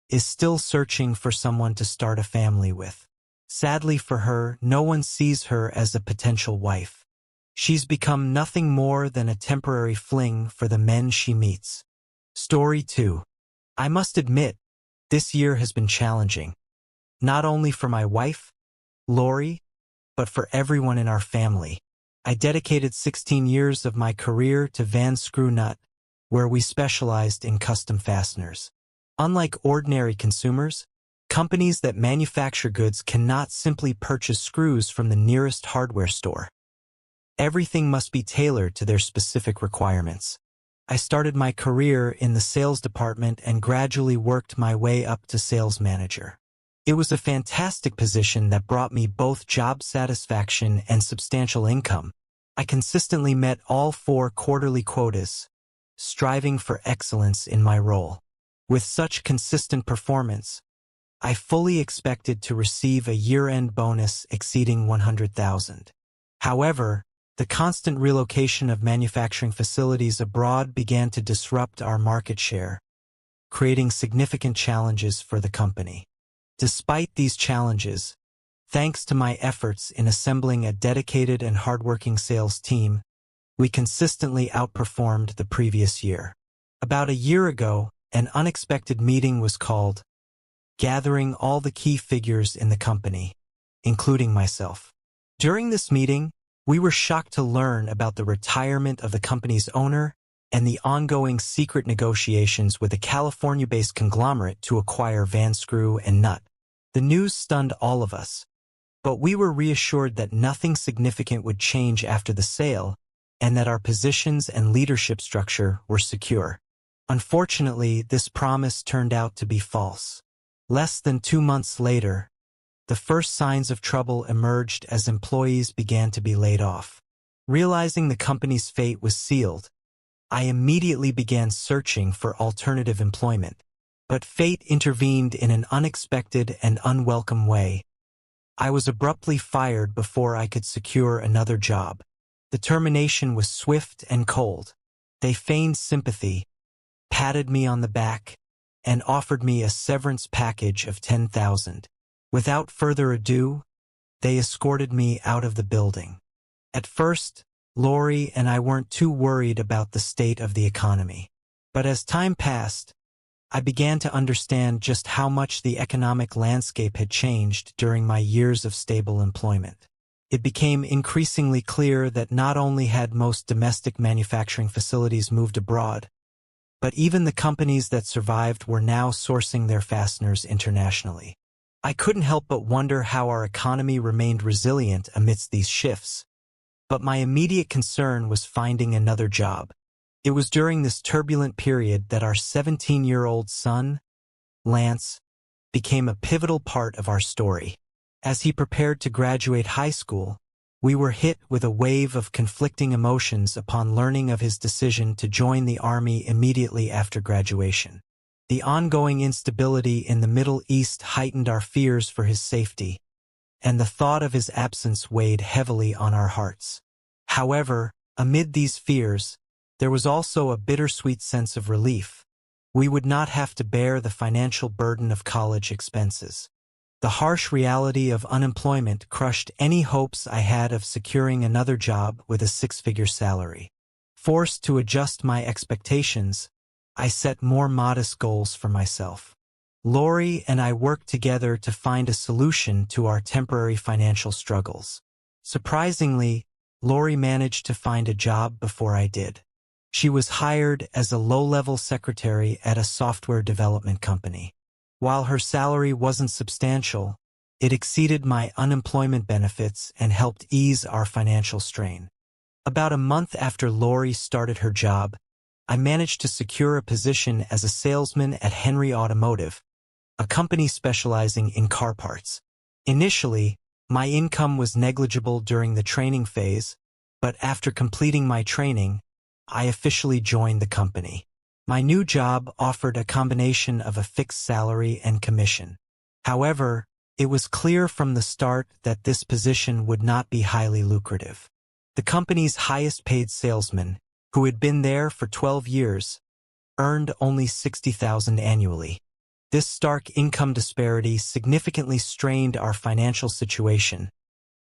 is still searching for someone to start a family with. Sadly for her, no one sees her as a potential wife. She's become nothing more than a temporary fling for the men she meets. Story 2. I must admit, this year has been challenging. Not only for my wife, Lori, but for everyone in our family. I dedicated 16 years of my career to Van Screw Nut, where we specialized in custom fasteners. Unlike ordinary consumers, companies that manufacture goods cannot simply purchase screws from the nearest hardware store. Everything must be tailored to their specific requirements. I started my career in the sales department and gradually worked my way up to sales manager. It was a fantastic position that brought me both job satisfaction and substantial income. I consistently met all 4 quarterly quotas, striving for excellence in my role. With such consistent performance, I fully expected to receive a year-end bonus exceeding $100,000. However, the constant relocation of manufacturing facilities abroad began to disrupt our market share, creating significant challenges for the company. Despite these challenges, thanks to my efforts in assembling a dedicated and hardworking sales team, we consistently outperformed the previous year. About a year ago, an unexpected meeting was called, gathering all the key figures in the company, including myself. During this meeting, we were shocked to learn about the retirement of the company's owner and the ongoing secret negotiations with a California-based conglomerate to acquire Van Screw and Nut. The news stunned all of us, but we were reassured that nothing significant would change after the sale and that our positions and leadership structure were secure. Unfortunately, this promise turned out to be false. Less than 2 months later, the first signs of trouble emerged as employees began to be laid off. Realizing the company's fate was sealed, I immediately began searching for alternative employment. But fate intervened in an unexpected and unwelcome way. I was abruptly fired before I could secure another job. The termination was swift and cold. They feigned sympathy, patted me on the back, and offered me a severance package of $10,000. Without further ado, they escorted me out of the building. At first, Lori and I weren't too worried about the state of the economy. But as time passed, I began to understand just how much the economic landscape had changed during my years of stable employment. It became increasingly clear that not only had most domestic manufacturing facilities moved abroad, but even the companies that survived were now sourcing their fasteners internationally. I couldn't help but wonder how our economy remained resilient amidst these shifts. But my immediate concern was finding another job. It was during this turbulent period that our 17-year-old son, Lance, became a pivotal part of our story. As he prepared to graduate high school, we were hit with a wave of conflicting emotions upon learning of his decision to join the Army immediately after graduation. The ongoing instability in the Middle East heightened our fears for his safety, and the thought of his absence weighed heavily on our hearts. However, amid these fears, there was also a bittersweet sense of relief. We would not have to bear the financial burden of college expenses. The harsh reality of unemployment crushed any hopes I had of securing another job with a 6-figure salary. Forced to adjust my expectations, I set more modest goals for myself. Lori and I worked together to find a solution to our temporary financial struggles. Surprisingly, Lori managed to find a job before I did. She was hired as a low-level secretary at a software development company. While her salary wasn't substantial, it exceeded my unemployment benefits and helped ease our financial strain. About a month after Lori started her job, I managed to secure a position as a salesman at Henry Automotive, a company specializing in car parts. Initially, my income was negligible during the training phase, but after completing my training, I officially joined the company. My new job offered a combination of a fixed salary and commission. However, it was clear from the start that this position would not be highly lucrative. The company's highest-paid salesman, who had been there for 12 years, earned only $60,000 annually. This stark income disparity significantly strained our financial situation,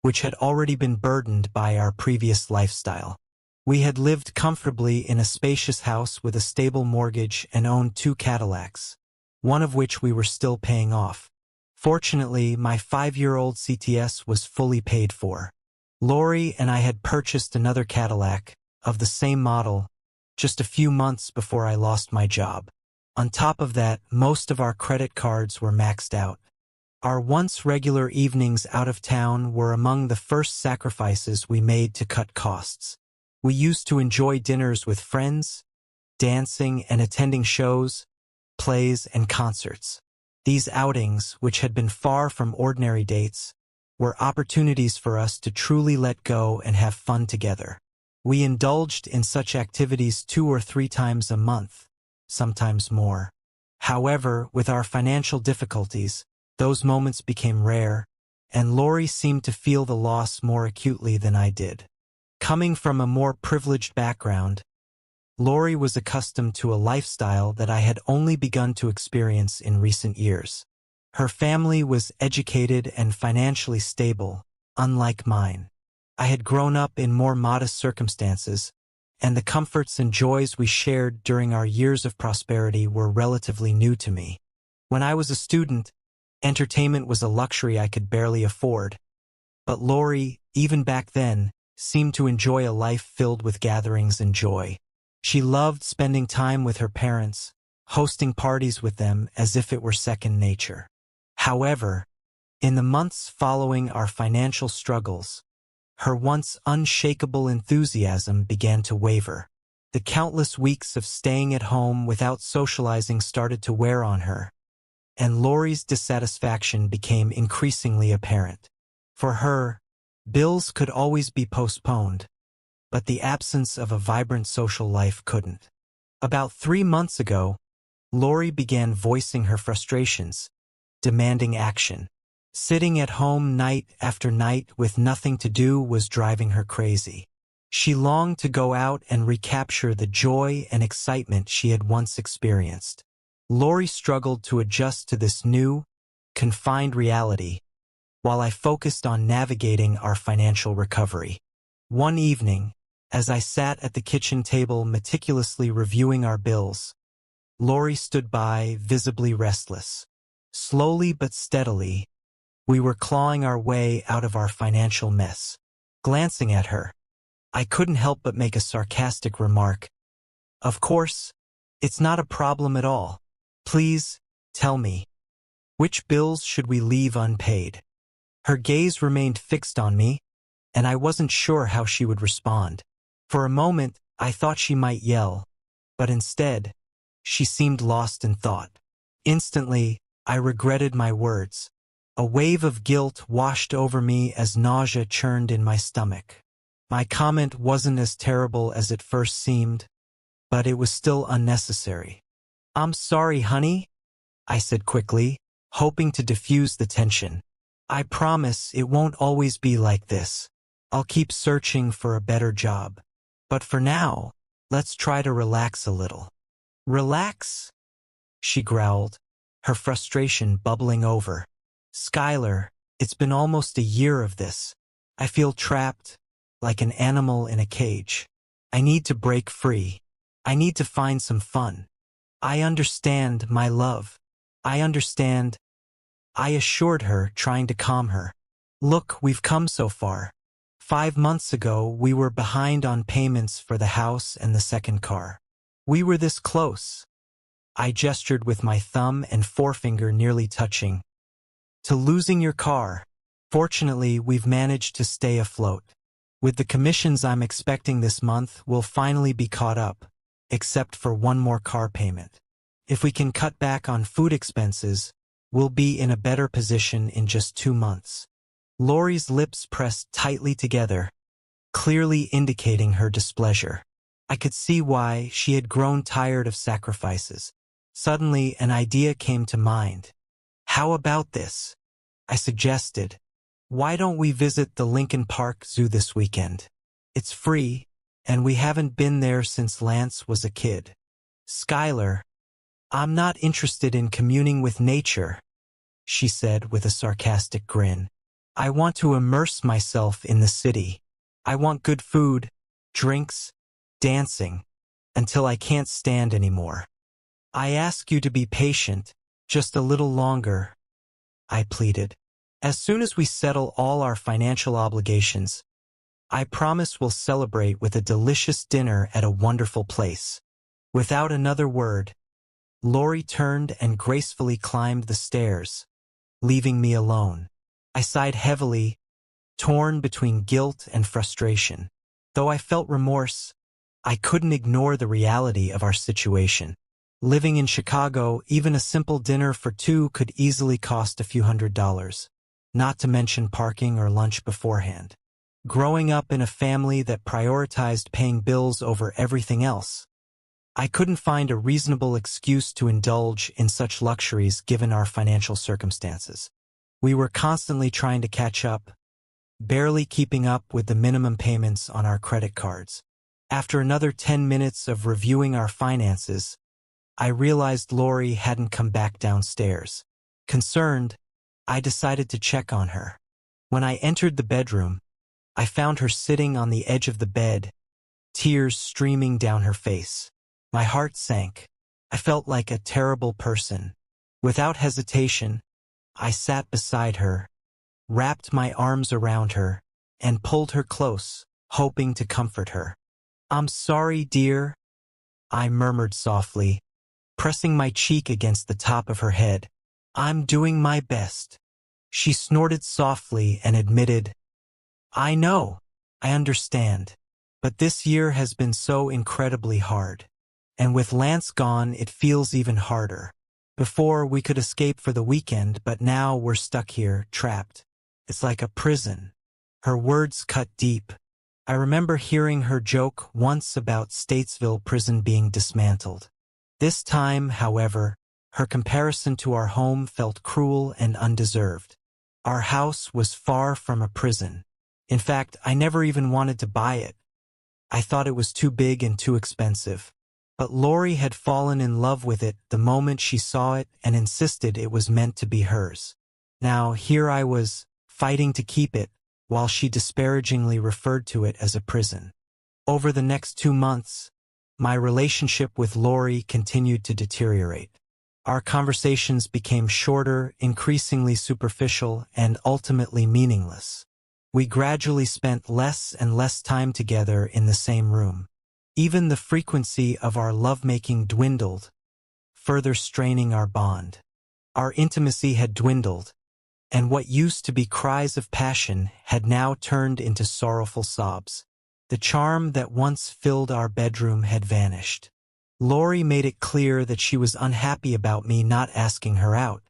which had already been burdened by our previous lifestyle. We had lived comfortably in a spacious house with a stable mortgage and owned 2 Cadillacs, one of which we were still paying off. Fortunately, my 5-year-old CTS was fully paid for. Lori and I had purchased another Cadillac, of the same model, just a few months before I lost my job. On top of that, most of our credit cards were maxed out. Our once regular evenings out of town were among the first sacrifices we made to cut costs. We used to enjoy dinners with friends, dancing and attending shows, plays, and concerts. These outings, which had been far from ordinary dates, were opportunities for us to truly let go and have fun together. We indulged in such activities 2 or 3 times a month, sometimes more. However, with our financial difficulties, those moments became rare, and Lori seemed to feel the loss more acutely than I did. Coming from a more privileged background, Lori was accustomed to a lifestyle that I had only begun to experience in recent years. Her family was educated and financially stable, unlike mine. I had grown up in more modest circumstances, and the comforts and joys we shared during our years of prosperity were relatively new to me. When I was a student, entertainment was a luxury I could barely afford. But Lori, even back then, seemed to enjoy a life filled with gatherings and joy. She loved spending time with her parents, hosting parties with them as if it were second nature. However, in the months following our financial struggles, her once unshakable enthusiasm began to waver. The countless weeks of staying at home without socializing started to wear on her, and Lori's dissatisfaction became increasingly apparent. For her, bills could always be postponed, but the absence of a vibrant social life couldn't. About 3 months ago, Lori began voicing her frustrations, demanding action. Sitting at home night after night with nothing to do was driving her crazy. She longed to go out and recapture the joy and excitement she had once experienced. Lori struggled to adjust to this new, confined reality, while I focused on navigating our financial recovery. One evening, as I sat at the kitchen table meticulously reviewing our bills, Lori stood by, visibly restless. Slowly but steadily, we were clawing our way out of our financial mess. Glancing at her, I couldn't help but make a sarcastic remark. "Of course, it's not a problem at all. Please, tell me, which bills should we leave unpaid?" Her gaze remained fixed on me, and I wasn't sure how she would respond. For a moment, I thought she might yell, but instead, she seemed lost in thought. Instantly, I regretted my words. A wave of guilt washed over me as nausea churned in my stomach. My comment wasn't as terrible as it first seemed, but it was still unnecessary. "I'm sorry, honey," I said quickly, hoping to diffuse the tension. "I promise it won't always be like this. I'll keep searching for a better job. But for now, let's try to relax a little." "Relax?" she growled, her frustration bubbling over. "Skylar, it's been almost a year of this. I feel trapped, like an animal in a cage. I need to break free. I need to find some fun." "I understand, my love. I understand," I assured her, trying to calm her. "Look, we've come so far. 5 months ago, we were behind on payments for the house and the second car. We were this close." I gestured with my thumb and forefinger nearly touching. "To losing your car. Fortunately, we've managed to stay afloat. With the commissions I'm expecting this month, we'll finally be caught up, except for one more car payment. If we can cut back on food expenses, we'll be in a better position in just 2 months." Lori's lips pressed tightly together, clearly indicating her displeasure. I could see why she had grown tired of sacrifices. Suddenly, an idea came to mind. How about this? I suggested. Why don't we visit the Lincoln Park Zoo this weekend? It's free, and we haven't been there since Lance was a kid. Skylar, I'm not interested in communing with nature, she said with a sarcastic grin. I want to immerse myself in the city. I want good food, drinks, dancing, until I can't stand anymore. I ask you to be patient, just a little longer, I pleaded. As soon as we settle all our financial obligations, I promise we'll celebrate with a delicious dinner at a wonderful place. Without another word, Lori turned and gracefully climbed the stairs, leaving me alone. I sighed heavily, torn between guilt and frustration. Though I felt remorse, I couldn't ignore the reality of our situation. Living in Chicago, even a simple dinner for two could easily cost a few $100s, not to mention parking or lunch beforehand. Growing up in a family that prioritized paying bills over everything else, I couldn't find a reasonable excuse to indulge in such luxuries given our financial circumstances. We were constantly trying to catch up, barely keeping up with the minimum payments on our credit cards. After another 10 minutes of reviewing our finances, I realized Lori hadn't come back downstairs. Concerned, I decided to check on her. When I entered the bedroom, I found her sitting on the edge of the bed, tears streaming down her face. My heart sank. I felt like a terrible person. Without hesitation, I sat beside her, wrapped my arms around her, and pulled her close, hoping to comfort her. I'm sorry, dear, I murmured softly, pressing my cheek against the top of her head. I'm doing my best. She snorted softly and admitted, I know, I understand, but this year has been so incredibly hard. And with Lance gone, it feels even harder. Before, we could escape for the weekend, but now we're stuck here, trapped. It's like a prison. Her words cut deep. I remember hearing her joke once about Statesville prison being dismantled. This time, however, her comparison to our home felt cruel and undeserved. Our house was far from a prison. In fact, I never even wanted to buy it. I thought it was too big and too expensive. But Lori had fallen in love with it the moment she saw it and insisted it was meant to be hers. Now, here I was, fighting to keep it, while she disparagingly referred to it as a prison. Over the next 2 months, my relationship with Lori continued to deteriorate. Our conversations became shorter, increasingly superficial, and ultimately meaningless. We gradually spent less and less time together in the same room. Even the frequency of our lovemaking dwindled, further straining our bond. Our intimacy had dwindled, and what used to be cries of passion had now turned into sorrowful sobs. The charm that once filled our bedroom had vanished. Lori made it clear that she was unhappy about me not asking her out,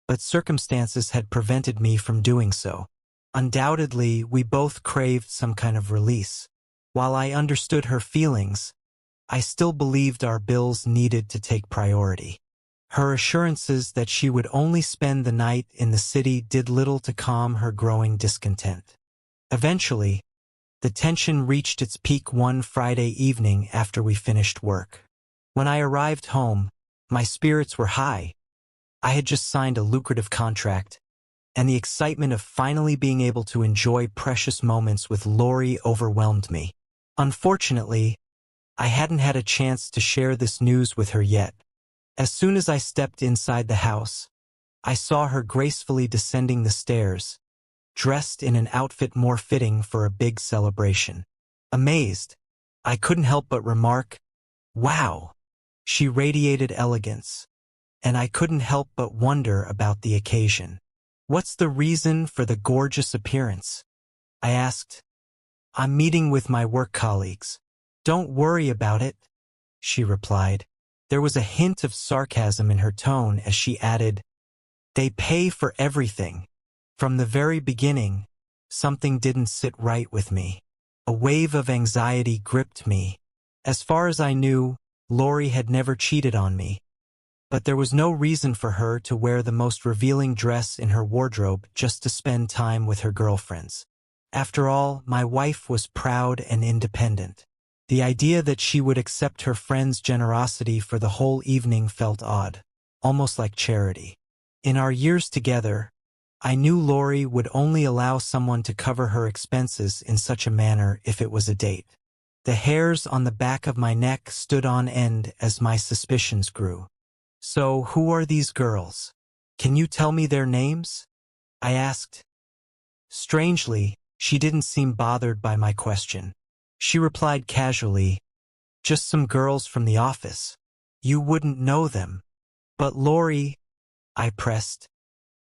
but circumstances had prevented me from doing so. Undoubtedly, we both craved some kind of release. While I understood her feelings, I still believed our bills needed to take priority. Her assurances that she would only spend the night in the city did little to calm her growing discontent. Eventually, the tension reached its peak one Friday evening after we finished work. When I arrived home, my spirits were high. I had just signed a lucrative contract, and the excitement of finally being able to enjoy precious moments with Lori overwhelmed me. Unfortunately, I hadn't had a chance to share this news with her yet. As soon as I stepped inside the house, I saw her gracefully descending the stairs, dressed in an outfit more fitting for a big celebration. Amazed, I couldn't help but remark, "Wow!" She radiated elegance, and I couldn't help but wonder about the occasion. "What's the reason for the gorgeous appearance?" I asked. "I'm meeting with my work colleagues." "Don't worry about it," she replied. There was a hint of sarcasm in her tone as she added, "They pay for everything." From the very beginning, something didn't sit right with me. A wave of anxiety gripped me, As far as I knew, Lori had never cheated on me, but there was no reason for her to wear the most revealing dress in her wardrobe just to spend time with her girlfriends. After all, my wife was proud and independent. The idea that she would accept her friend's generosity for the whole evening felt odd, almost like charity. In our years together, I knew Lori would only allow someone to cover her expenses in such a manner if it was a date. The hairs on the back of my neck stood on end as my suspicions grew. "So, who are these girls? Can you tell me their names?" I asked. Strangely, she didn't seem bothered by my question. She replied casually, "Just some girls from the office. You wouldn't know them." "But Lori," I pressed,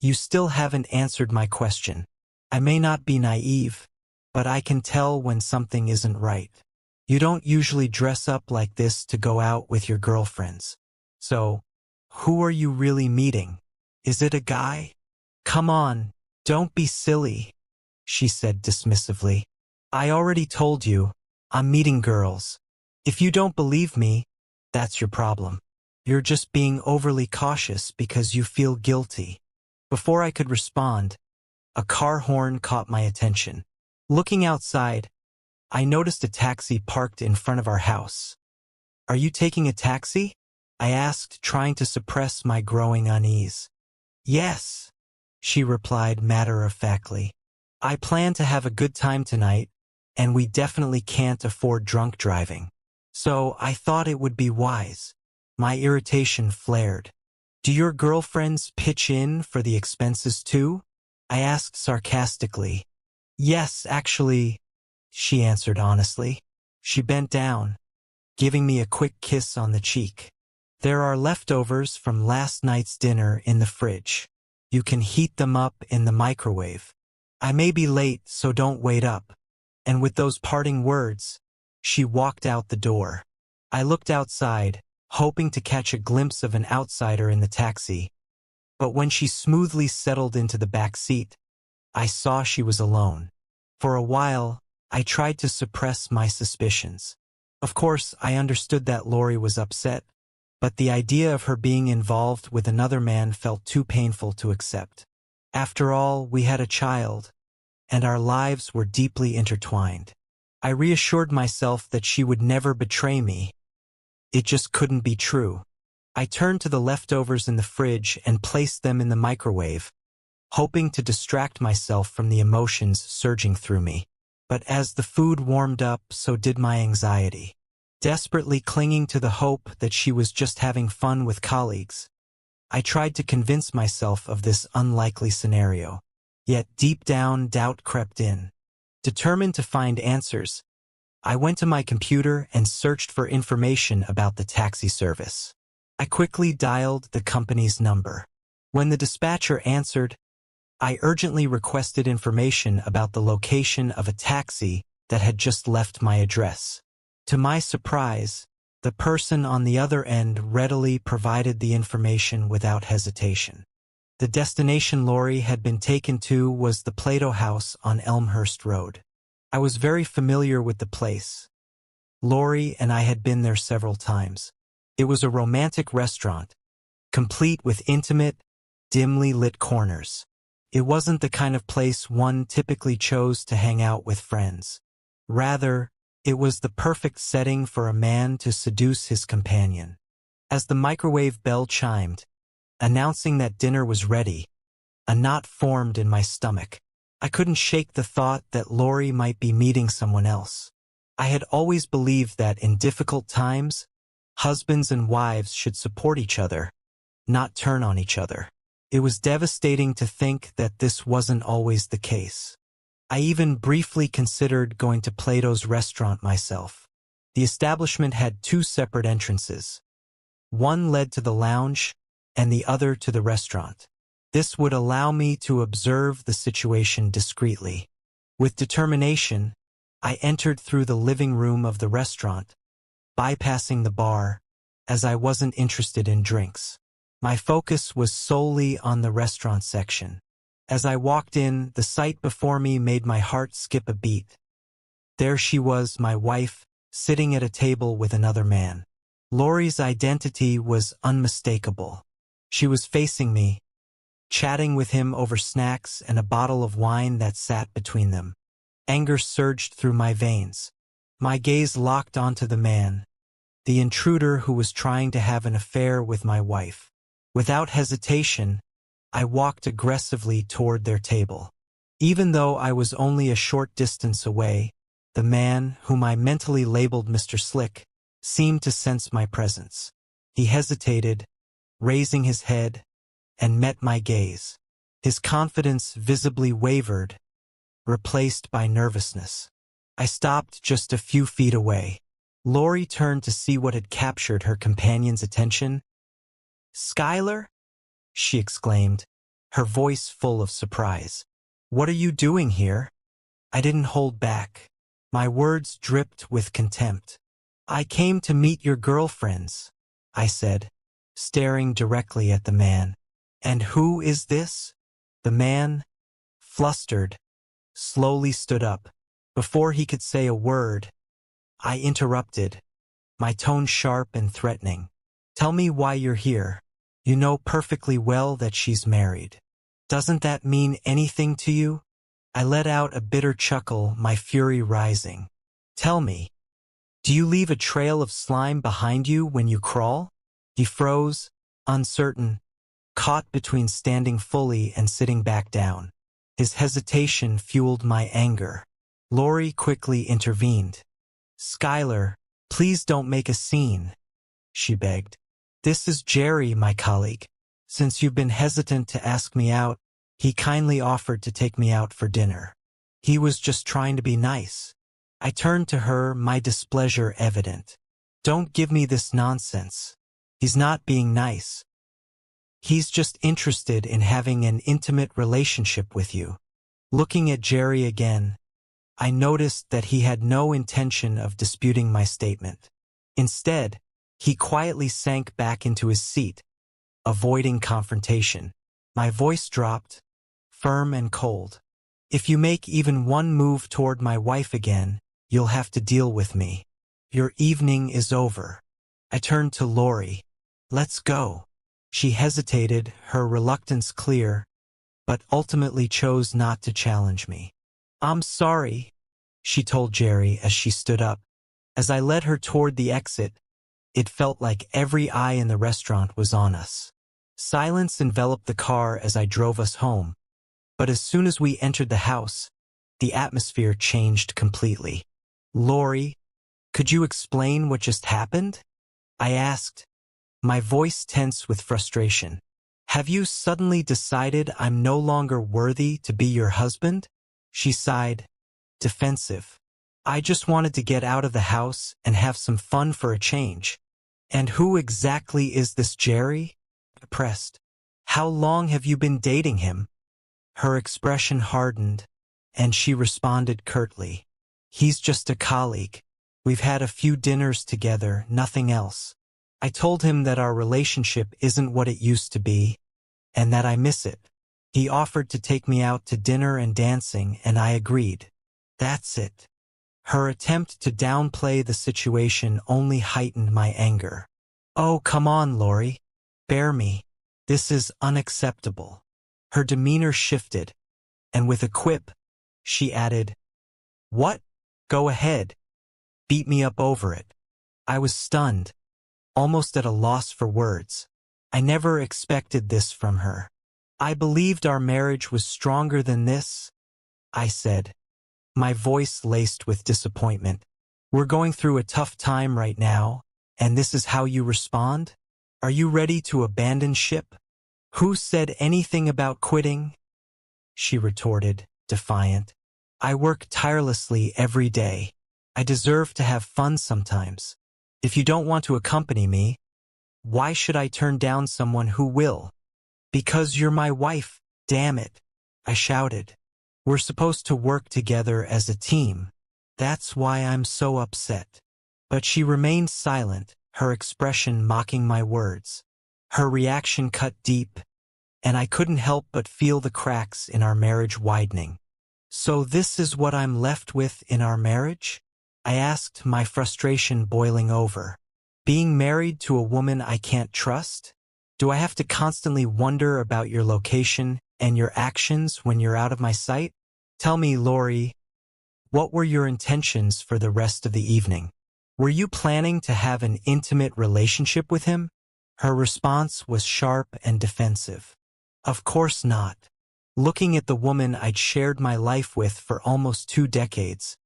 "you still haven't answered my question. I may not be naive, but I can tell when something isn't right. You don't usually dress up like this to go out with your girlfriends. So, who are you really meeting? Is it a guy?" "Come on, don't be silly," she said dismissively. "I already told you, I'm meeting girls. If you don't believe me, that's your problem. You're just being overly cautious because you feel guilty." Before I could respond, a car horn caught my attention. Looking outside, I noticed a taxi parked in front of our house. "Are you taking a taxi?" I asked, trying to suppress my growing unease. "Yes," she replied matter-of-factly. "I plan to have a good time tonight, and we definitely can't afford drunk driving. So I thought it would be wise." My irritation flared. "Do your girlfriends pitch in for the expenses too?" I asked sarcastically. "Yes, actually," she answered honestly. She bent down, giving me a quick kiss on the cheek. "There are leftovers from last night's dinner in the fridge. You can heat them up in the microwave. I may be late, so don't wait up." And with those parting words, she walked out the door. I looked outside, hoping to catch a glimpse of an outsider in the taxi, but when she smoothly settled into the back seat, I saw she was alone. For a while, I tried to suppress my suspicions. Of course, I understood that Lori was upset, but the idea of her being involved with another man felt too painful to accept. After all, we had a child, and our lives were deeply intertwined. I reassured myself that she would never betray me. It just couldn't be true. I turned to the leftovers in the fridge and placed them in the microwave, hoping to distract myself from the emotions surging through me. But as the food warmed up, so did my anxiety. Desperately clinging to the hope that she was just having fun with colleagues, I tried to convince myself of this unlikely scenario. Yet deep down, doubt crept in. Determined to find answers, I went to my computer and searched for information about the taxi service. I quickly dialed the company's number. When the dispatcher answered, I urgently requested information about the location of a taxi that had just left my address. To my surprise, the person on the other end readily provided the information without hesitation. The destination Lori had been taken to was the Plato House on Elmhurst Road. I was very familiar with the place. Lori and I had been there several times. It was a romantic restaurant, complete with intimate, dimly lit corners. It wasn't the kind of place one typically chose to hang out with friends. Rather, it was the perfect setting for a man to seduce his companion. As the microwave bell chimed, announcing that dinner was ready, a knot formed in my stomach. I couldn't shake the thought that Lori might be meeting someone else. I had always believed that in difficult times, husbands and wives should support each other, not turn on each other. It was devastating to think that this wasn't always the case. I even briefly considered going to Plato's restaurant myself. The establishment had two separate entrances. One led to the lounge, and the other to the restaurant. This would allow me to observe the situation discreetly. With determination, I entered through the living room of the restaurant, bypassing the bar, as I wasn't interested in drinks. My focus was solely on the restaurant section. As I walked in, the sight before me made my heart skip a beat. There she was, my wife, sitting at a table with another man. Lori's identity was unmistakable. She was facing me, chatting with him over snacks and a bottle of wine that sat between them. Anger surged through my veins. My gaze locked onto the man, the intruder who was trying to have an affair with my wife. Without hesitation, I walked aggressively toward their table. Even though I was only a short distance away, the man, whom I mentally labeled Mr. Slick, seemed to sense my presence. He hesitated, raising his head, and met my gaze. His confidence visibly wavered, replaced by nervousness. I stopped just a few feet away. Lori turned to see what had captured her companion's attention. "Skylar?" she exclaimed, her voice full of surprise. "What are you doing here?" I didn't hold back. My words dripped with contempt. "I came to meet your girlfriends," I said, staring directly at the man. "And who is this?" The man, flustered, slowly stood up. Before he could say a word, I interrupted, my tone sharp and threatening. "Tell me why you're here. You know perfectly well that she's married. Doesn't that mean anything to you?" I let out a bitter chuckle, my fury rising. "Tell me, do you leave a trail of slime behind you when you crawl?" He froze, uncertain, caught between standing fully and sitting back down. His hesitation fueled my anger. Lori quickly intervened. "Skylar, please don't make a scene," she begged. "This is Jerry, my colleague. Since you've been hesitant to ask me out, he kindly offered to take me out for dinner. He was just trying to be nice." I turned to her, my displeasure evident. "Don't give me this nonsense. He's not being nice. He's just interested in having an intimate relationship with you." Looking at Jerry again, I noticed that he had no intention of disputing my statement. Instead, he quietly sank back into his seat, avoiding confrontation. My voice dropped, firm and cold. "If you make even one move toward my wife again, you'll have to deal with me. Your evening is over." I turned to Lori. "Let's go." She hesitated, her reluctance clear, but ultimately chose not to challenge me. "I'm sorry," she told Jerry as she stood up. As I led her toward the exit, it felt like every eye in the restaurant was on us. Silence enveloped the car as I drove us home, but as soon as we entered the house, the atmosphere changed completely. "Lori, could you explain what just happened?" I asked, my voice tense with frustration. "Have you suddenly decided I'm no longer worthy to be your husband?" She sighed, defensive. "I just wanted to get out of the house and have some fun for a change." "And who exactly is this Jerry?" I pressed. "How long have you been dating him?" Her expression hardened, and she responded curtly. "He's just a colleague. We've had a few dinners together, nothing else. I told him that our relationship isn't what it used to be, and that I miss it. He offered to take me out to dinner and dancing, and I agreed. That's it." Her attempt to downplay the situation only heightened my anger. "Oh, come on, Lori. Bear me. This is unacceptable." Her demeanor shifted, and with a quip, she added, "What? Go ahead. Beat me up over it." I was stunned, almost at a loss for words. I never expected this from her. "I believed our marriage was stronger than this," I said, my voice laced with disappointment. "We're going through a tough time right now, and this is how you respond? Are you ready to abandon ship?" "Who said anything about quitting?" she retorted, defiant. "I work tirelessly every day. I deserve to have fun sometimes. If you don't want to accompany me, why should I turn down someone who will?" "Because you're my wife, damn it," I shouted. "We're supposed to work together as a team. That's why I'm so upset." But she remained silent, her expression mocking my words. Her reaction cut deep, and I couldn't help but feel the cracks in our marriage widening. "So this is what I'm left with in our marriage?" I asked, my frustration boiling over. Being married to a woman I can't trust? Do I have to constantly wonder about your location and your actions when you're out of my sight? Tell me, Lori, what were your intentions for the rest of the evening? Were you planning to have an intimate relationship with him? Her response was sharp and defensive. Of course not. Looking at the woman I'd shared my life with for almost 2 decades,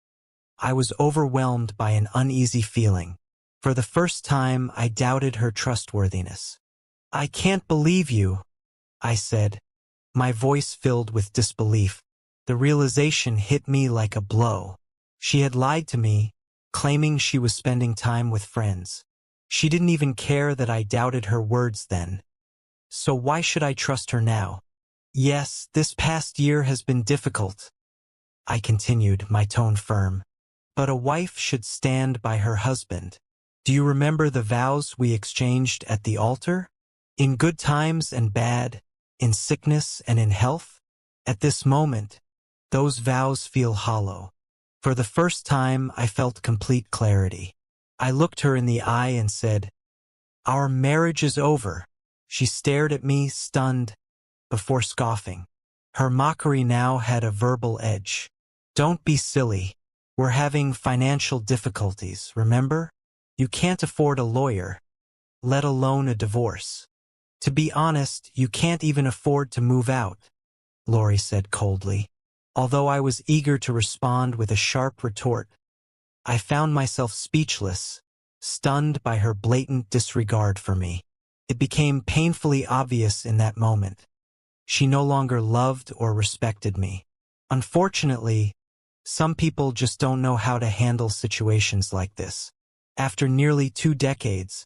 I was overwhelmed by an uneasy feeling. For the first time, I doubted her trustworthiness. I can't believe you, I said, my voice filled with disbelief. The realization hit me like a blow. She had lied to me, claiming she was spending time with friends. She didn't even care that I doubted her words then. So why should I trust her now? Yes, this past year has been difficult, I continued, my tone firm. But a wife should stand by her husband. Do you remember the vows we exchanged at the altar? In good times and bad, in sickness and in health? At this moment, those vows feel hollow. For the first time, I felt complete clarity. I looked her in the eye and said, "Our marriage is over." She stared at me, stunned, before scoffing. Her mockery now had a verbal edge. "Don't be silly. We're having financial difficulties, remember? You can't afford a lawyer, let alone a divorce. To be honest, you can't even afford to move out," Lori said coldly. Although I was eager to respond with a sharp retort, I found myself speechless, stunned by her blatant disregard for me. It became painfully obvious in that moment. She no longer loved or respected me. Unfortunately, some people just don't know how to handle situations like this. After nearly 2 decades,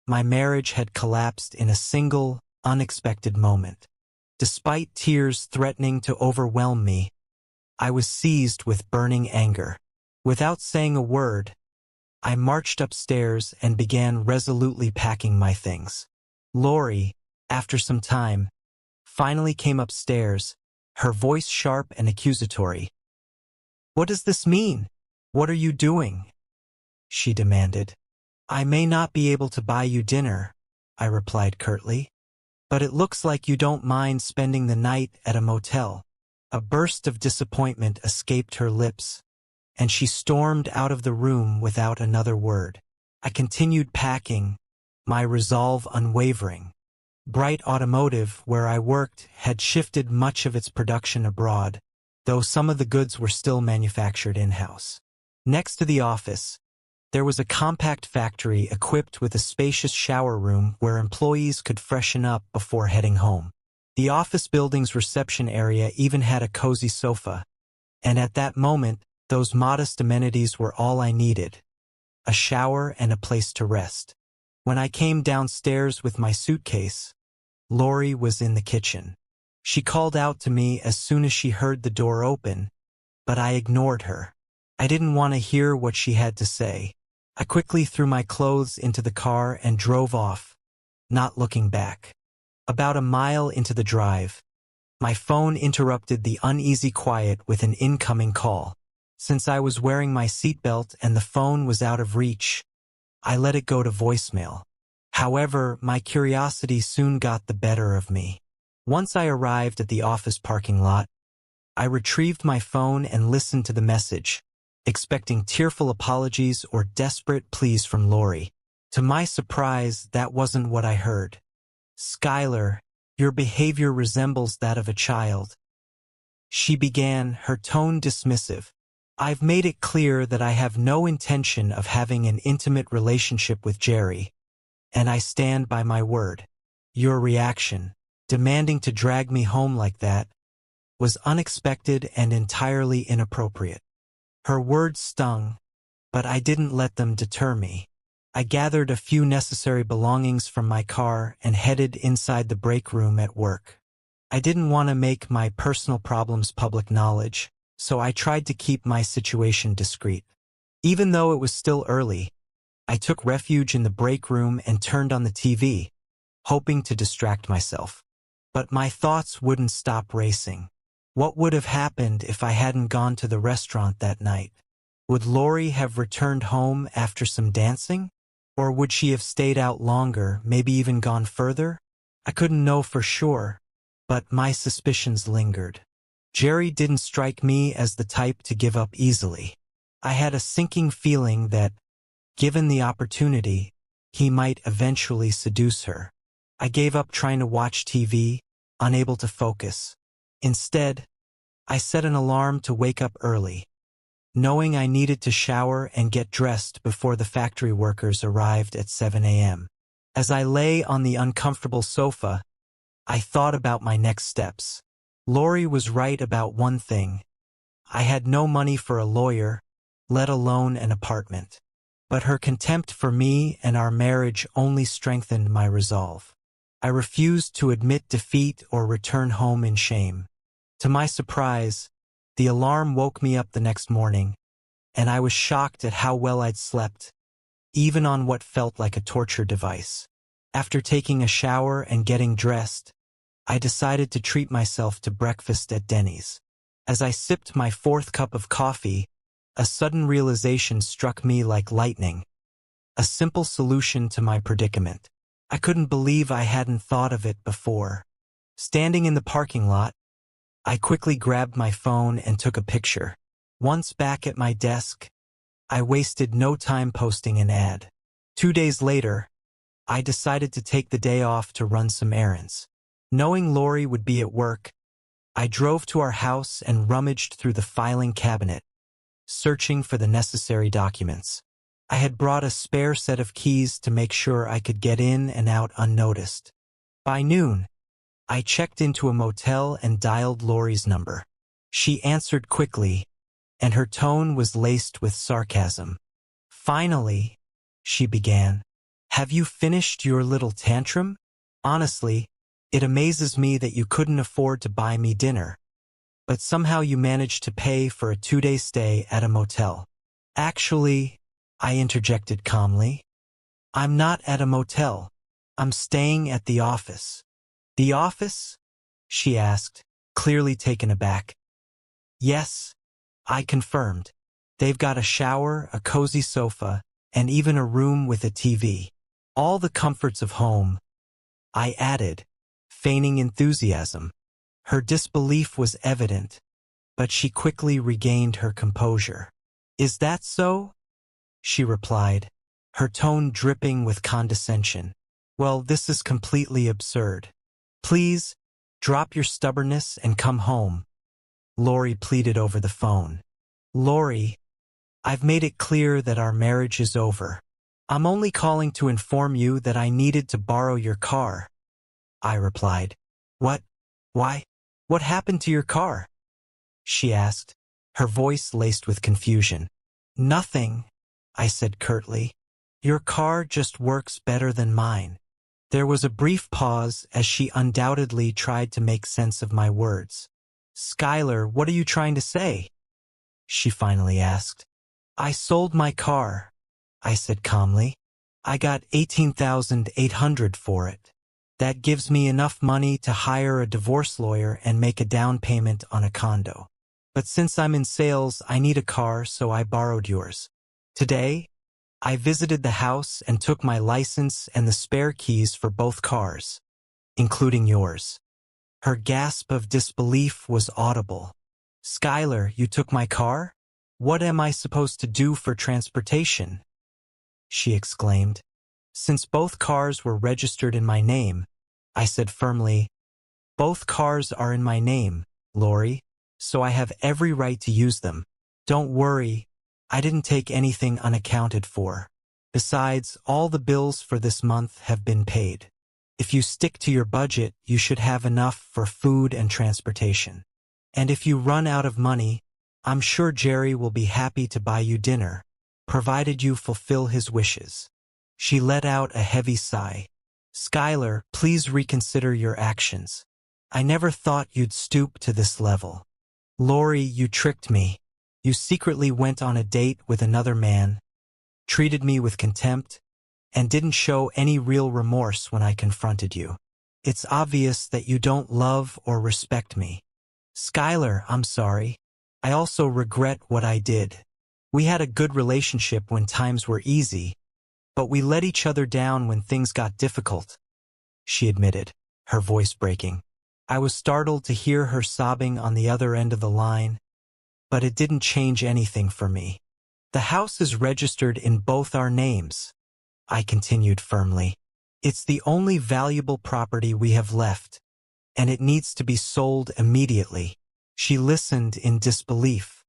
my marriage had collapsed in a single, unexpected moment. Despite tears threatening to overwhelm me, I was seized with burning anger. Without saying a word, I marched upstairs and began resolutely packing my things. Lori, after some time, finally came upstairs, her voice sharp and accusatory. "What does this mean? What are you doing?" she demanded. "I may not be able to buy you dinner," I replied curtly, "but it looks like you don't mind spending the night at a motel." A burst of disappointment escaped her lips, and she stormed out of the room without another word. I continued packing, my resolve unwavering. Bright Automotive, where I worked, had shifted much of its production abroad, though some of the goods were still manufactured in-house. Next to the office, there was a compact factory equipped with a spacious shower room where employees could freshen up before heading home. The office building's reception area even had a cozy sofa, and at that moment, those modest amenities were all I needed: a shower and a place to rest. When I came downstairs with my suitcase, Lori was in the kitchen. She called out to me as soon as she heard the door open, but I ignored her. I didn't want to hear what she had to say. I quickly threw my clothes into the car and drove off, not looking back. About a mile into the drive, my phone interrupted the uneasy quiet with an incoming call. Since I was wearing my seatbelt and the phone was out of reach, I let it go to voicemail. However, my curiosity soon got the better of me. Once I arrived at the office parking lot, I retrieved my phone and listened to the message, expecting tearful apologies or desperate pleas from Lori. To my surprise, that wasn't what I heard. "Skylar, your behavior resembles that of a child," she began, her tone dismissive. "I've made it clear that I have no intention of having an intimate relationship with Jerry, and I stand by my word. Your reaction, demanding to drag me home like that, was unexpected and entirely inappropriate." Her words stung, but I didn't let them deter me. I gathered a few necessary belongings from my car and headed inside the break room at work. I didn't want to make my personal problems public knowledge, so I tried to keep my situation discreet. Even though it was still early, I took refuge in the break room and turned on the TV, hoping to distract myself. But my thoughts wouldn't stop racing. What would have happened if I hadn't gone to the restaurant that night? Would Lori have returned home after some dancing? Or would she have stayed out longer, maybe even gone further? I couldn't know for sure, but my suspicions lingered. Jerry didn't strike me as the type to give up easily. I had a sinking feeling that, given the opportunity, he might eventually seduce her. I gave up trying to watch TV, unable to focus. Instead, I set an alarm to wake up early, knowing I needed to shower and get dressed before the factory workers arrived at 7 a.m. As I lay on the uncomfortable sofa, I thought about my next steps. Lori was right about one thing. I had no money for a lawyer, let alone an apartment. But her contempt for me and our marriage only strengthened my resolve. I refused to admit defeat or return home in shame. To my surprise, the alarm woke me up the next morning, and I was shocked at how well I'd slept, even on what felt like a torture device. After taking a shower and getting dressed, I decided to treat myself to breakfast at Denny's. As I sipped my fourth cup of coffee, a sudden realization struck me like lightning. A simple solution to my predicament. I couldn't believe I hadn't thought of it before. Standing in the parking lot, I quickly grabbed my phone and took a picture. Once back at my desk, I wasted no time posting an ad. 2 days later, I decided to take the day off to run some errands. Knowing Lori would be at work, I drove to our house and rummaged through the filing cabinet, searching for the necessary documents. I had brought a spare set of keys to make sure I could get in and out unnoticed. By noon, I checked into a motel and dialed Lori's number. She answered quickly, and her tone was laced with sarcasm. "Finally," she began. "Have you finished your little tantrum? Honestly, it amazes me that you couldn't afford to buy me dinner. But somehow you managed to pay for a 2-day stay at a motel." "Actually," I interjected calmly, "I'm not at a motel. I'm staying at the office." "The office?" she asked, clearly taken aback. "Yes," I confirmed. "They've got a shower, a cozy sofa, and even a room with a TV. All the comforts of home," I added, feigning enthusiasm. Her disbelief was evident, but she quickly regained her composure. "Is that so?" she replied, her tone dripping with condescension. "Well, this is completely absurd. Please, drop your stubbornness and come home," Lori pleaded over the phone. "Lori, I've made it clear that our marriage is over. I'm only calling to inform you that I needed to borrow your car," I replied. "What? Why? What happened to your car?" she asked, her voice laced with confusion. "Nothing," I said curtly. "Your car just works better than mine." There was a brief pause as she undoubtedly tried to make sense of my words. "Skylar, what are you trying to say?" she finally asked. "I sold my car," I said calmly. "I got $18,800 for it. That gives me enough money to hire a divorce lawyer and make a down payment on a condo. But since I'm in sales, I need a car, so I borrowed yours. Today, I visited the house and took my license and the spare keys for both cars, including yours." Her gasp of disbelief was audible. "Skylar, you took my car? What am I supposed to do for transportation?" she exclaimed. "Since both cars were registered in my name," I said firmly, "both cars are in my name, Lori, so I have every right to use them. Don't worry, I didn't take anything unaccounted for. Besides, all the bills for this month have been paid. If you stick to your budget, you should have enough for food and transportation. And if you run out of money, I'm sure Jerry will be happy to buy you dinner, provided you fulfill his wishes." She let out a heavy sigh. "Skylar, please reconsider your actions. I never thought you'd stoop to this level. Lori, you tricked me. You secretly went on a date with another man, treated me with contempt, and didn't show any real remorse when I confronted you. It's obvious that you don't love or respect me. Skylar, I'm sorry. I also regret what I did. We had a good relationship when times were easy, but we let each other down when things got difficult, she admitted, her voice breaking. I was startled to hear her sobbing on the other end of the line, but it didn't change anything for me. The house is registered in both our names, I continued firmly. It's the only valuable property we have left, and it needs to be sold immediately. She listened in disbelief.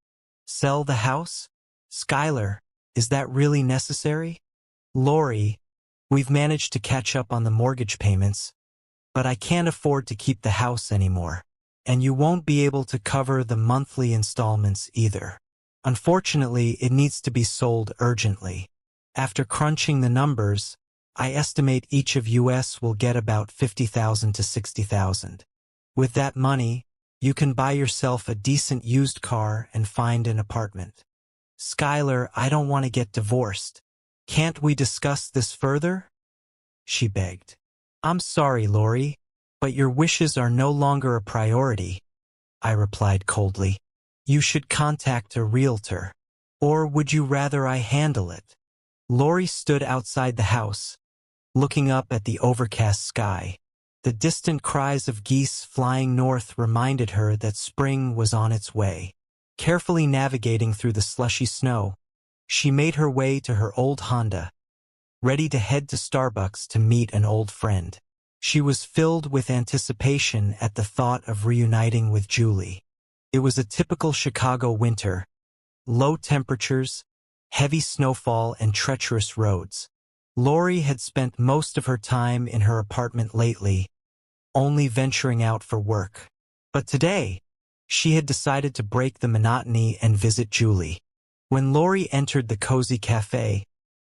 Sell the house? Skylar, is that really necessary? Lori, we've managed to catch up on the mortgage payments, but I can't afford to keep the house anymore. And you won't be able to cover the monthly installments either. Unfortunately, it needs to be sold urgently. After crunching the numbers, I estimate each of us will get about $50,000 to $60,000. With that money, you can buy yourself a decent used car and find an apartment. Skylar, I don't want to get divorced. Can't we discuss this further? She begged. I'm sorry, Lori, but your wishes are no longer a priority, I replied coldly. You should contact a realtor. Or would you rather I handle it? Lori stood outside the house, looking up at the overcast sky. The distant cries of geese flying north reminded her that spring was on its way. Carefully navigating through the slushy snow, she made her way to her old Honda, ready to head to Starbucks to meet an old friend. She was filled with anticipation at the thought of reuniting with Julie. It was a typical Chicago winter, low temperatures, heavy snowfall, and treacherous roads. Lori had spent most of her time in her apartment lately, only venturing out for work. But today, she had decided to break the monotony and visit Julie. When Lori entered the cozy cafe,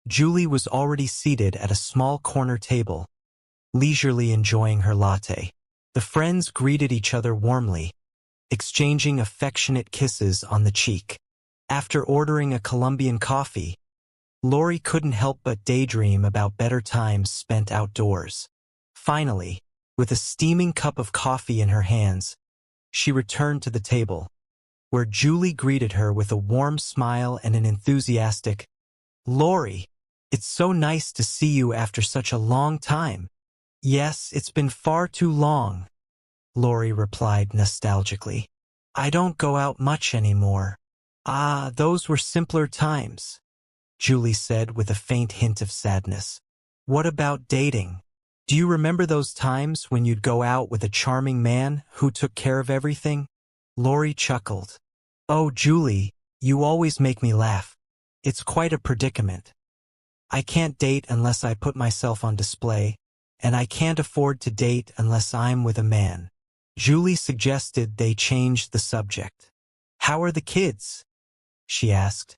Julie was already seated at a small corner table, leisurely enjoying her latte. The friends greeted each other warmly, exchanging affectionate kisses on the cheek. After ordering a Colombian coffee, Lori couldn't help but daydream about better times spent outdoors. Finally, with a steaming cup of coffee in her hands, she returned to the table, where Julie greeted her with a warm smile and an enthusiastic, "Lori, it's so nice to see you after such a long time." "Yes, it's been far too long," Lori replied nostalgically. "I don't go out much anymore." "Ah, those were simpler times," Julie said with a faint hint of sadness. "What about dating? Do you remember those times when you'd go out with a charming man who took care of everything?" Lori chuckled. "Oh, Julie, you always make me laugh. It's quite a predicament. I can't date unless I put myself on display, and I can't afford to date unless I'm with a man." Julie suggested they change the subject. "How are the kids?" she asked.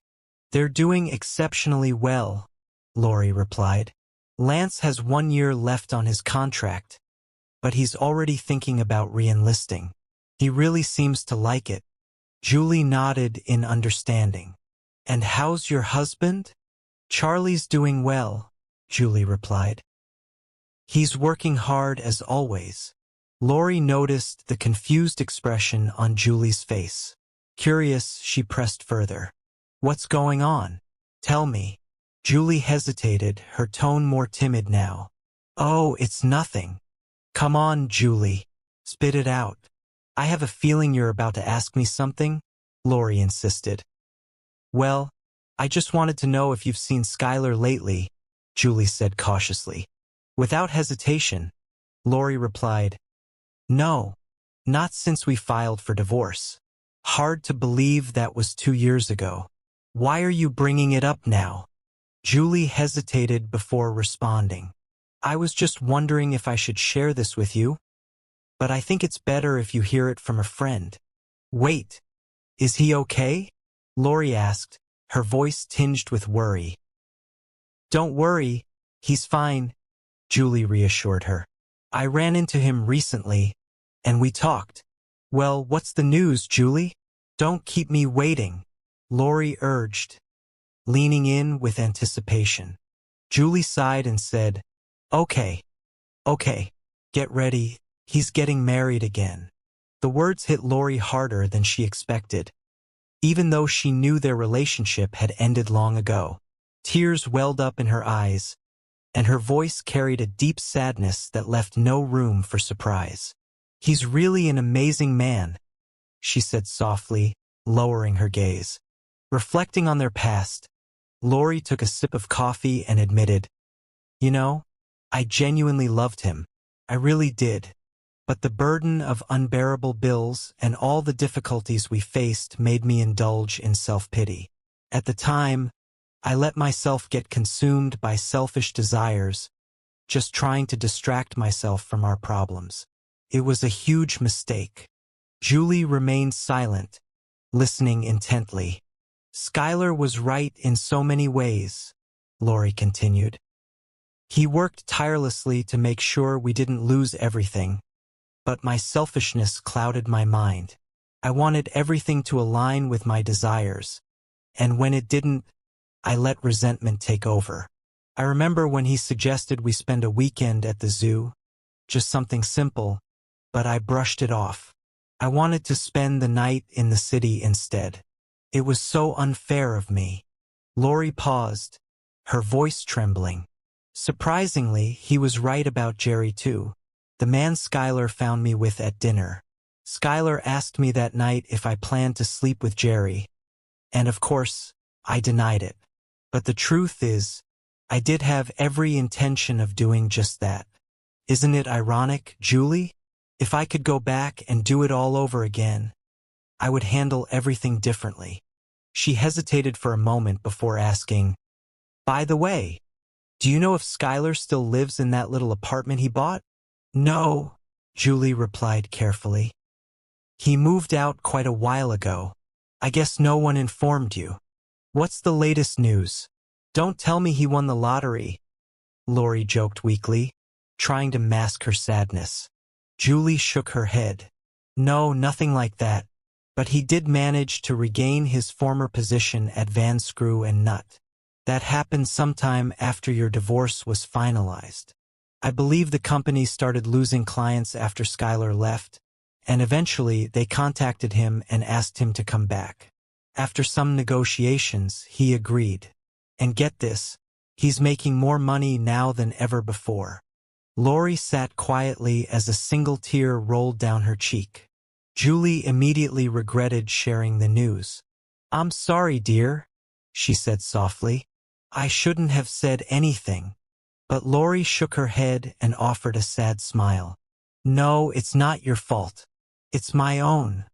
"They're doing exceptionally well," Lori replied. "Lance has 1 year left on his contract, but he's already thinking about re-enlisting. He really seems to like it." Julie nodded in understanding. "And how's your husband?" "Charlie's doing well," Julie replied. "He's working hard as always." Lori noticed the confused expression on Julie's face. Curious, she pressed further. "What's going on? Tell me." Julie hesitated, her tone more timid now. "Oh, it's nothing." "Come on, Julie. Spit it out. I have a feeling you're about to ask me something," Lori insisted. "Well, I just wanted to know if you've seen Skylar lately," Julie said cautiously. Without hesitation, Lori replied, "No, not since we filed for divorce." Hard to believe that was 2 years ago. "Why are you bringing it up now?" Julie hesitated before responding. "I was just wondering if I should share this with you, but I think it's better if you hear it from a friend." "Wait, is he okay?" Lori asked, her voice tinged with worry. "Don't worry, he's fine," Julie reassured her. "I ran into him recently, and we talked." "Well, what's the news, Julie? Don't keep me waiting," Lori urged, leaning in with anticipation. Julie sighed and said, Okay, get ready, he's getting married again." The words hit Lori harder than she expected. even though she knew their relationship had ended long ago. Tears welled up in her eyes, and her voice carried a deep sadness that left no room for surprise. "He's really an amazing man," she said softly, lowering her gaze. Reflecting on their past, Lori took a sip of coffee and admitted, "You know, I genuinely loved him. I really did. But the burden of unbearable bills and all the difficulties we faced made me indulge in self-pity. At the time, I let myself get consumed by selfish desires, just trying to distract myself from our problems. It was a huge mistake." Julie remained silent, listening intently. "Skylar was right in so many ways," Lori continued. "He worked tirelessly to make sure we didn't lose everything, but my selfishness clouded my mind. I wanted everything to align with my desires, and when it didn't, I let resentment take over. I remember when he suggested we spend a weekend at the zoo, just something simple, but I brushed it off. I wanted to spend the night in the city instead. It was so unfair of me." Lori paused, her voice trembling. "Surprisingly, he was right about Jerry too. The man Skylar found me with at dinner. Skylar asked me that night if I planned to sleep with Jerry, and of course, I denied it. But the truth is, I did have every intention of doing just that. Isn't it ironic, Julie? If I could go back and do it all over again, I would handle everything differently." She hesitated for a moment before asking, "By the way, do you know if Skylar still lives in that little apartment he bought?" "No," Julie replied carefully. "He moved out quite a while ago. I guess no one informed you. What's the latest news? Don't tell me he won the lottery," Lori joked weakly, trying to mask her sadness. Julie shook her head. "No, nothing like that. But he did manage to regain his former position at Van Screw and Nut. That happened sometime after your divorce was finalized. I believe the company started losing clients after Skylar left, and eventually they contacted him and asked him to come back. After some negotiations, he agreed. And get this, he's making more money now than ever before." Lori sat quietly as a single tear rolled down her cheek. Julie immediately regretted sharing the news. "I'm sorry, dear," she said softly. "I shouldn't have said anything." But Lori shook her head and offered a sad smile. "No, it's not your fault. It's my own,"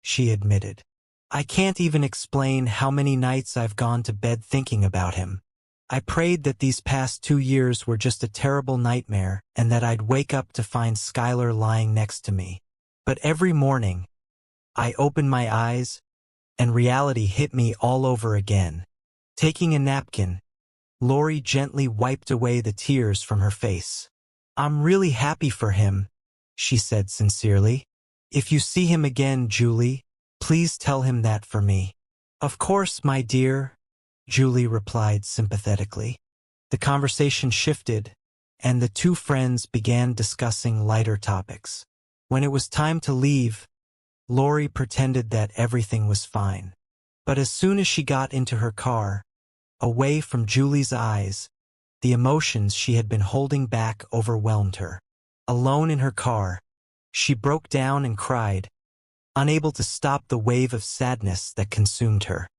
she admitted. "I can't even explain how many nights I've gone to bed thinking about him. I prayed that these past 2 years were just a terrible nightmare and that I'd wake up to find Skylar lying next to me. But every morning, I opened my eyes and reality hit me all over again." Taking a napkin, Lori gently wiped away the tears from her face. "I'm really happy for him," she said sincerely. "If you see him again, Julie, please tell him that for me." "Of course, my dear," Julie replied sympathetically. The conversation shifted, and the two friends began discussing lighter topics. When it was time to leave, Lori pretended that everything was fine. But as soon as she got into her car, away from Julie's eyes, the emotions she had been holding back overwhelmed her. Alone in her car, she broke down and cried, unable to stop the wave of sadness that consumed her.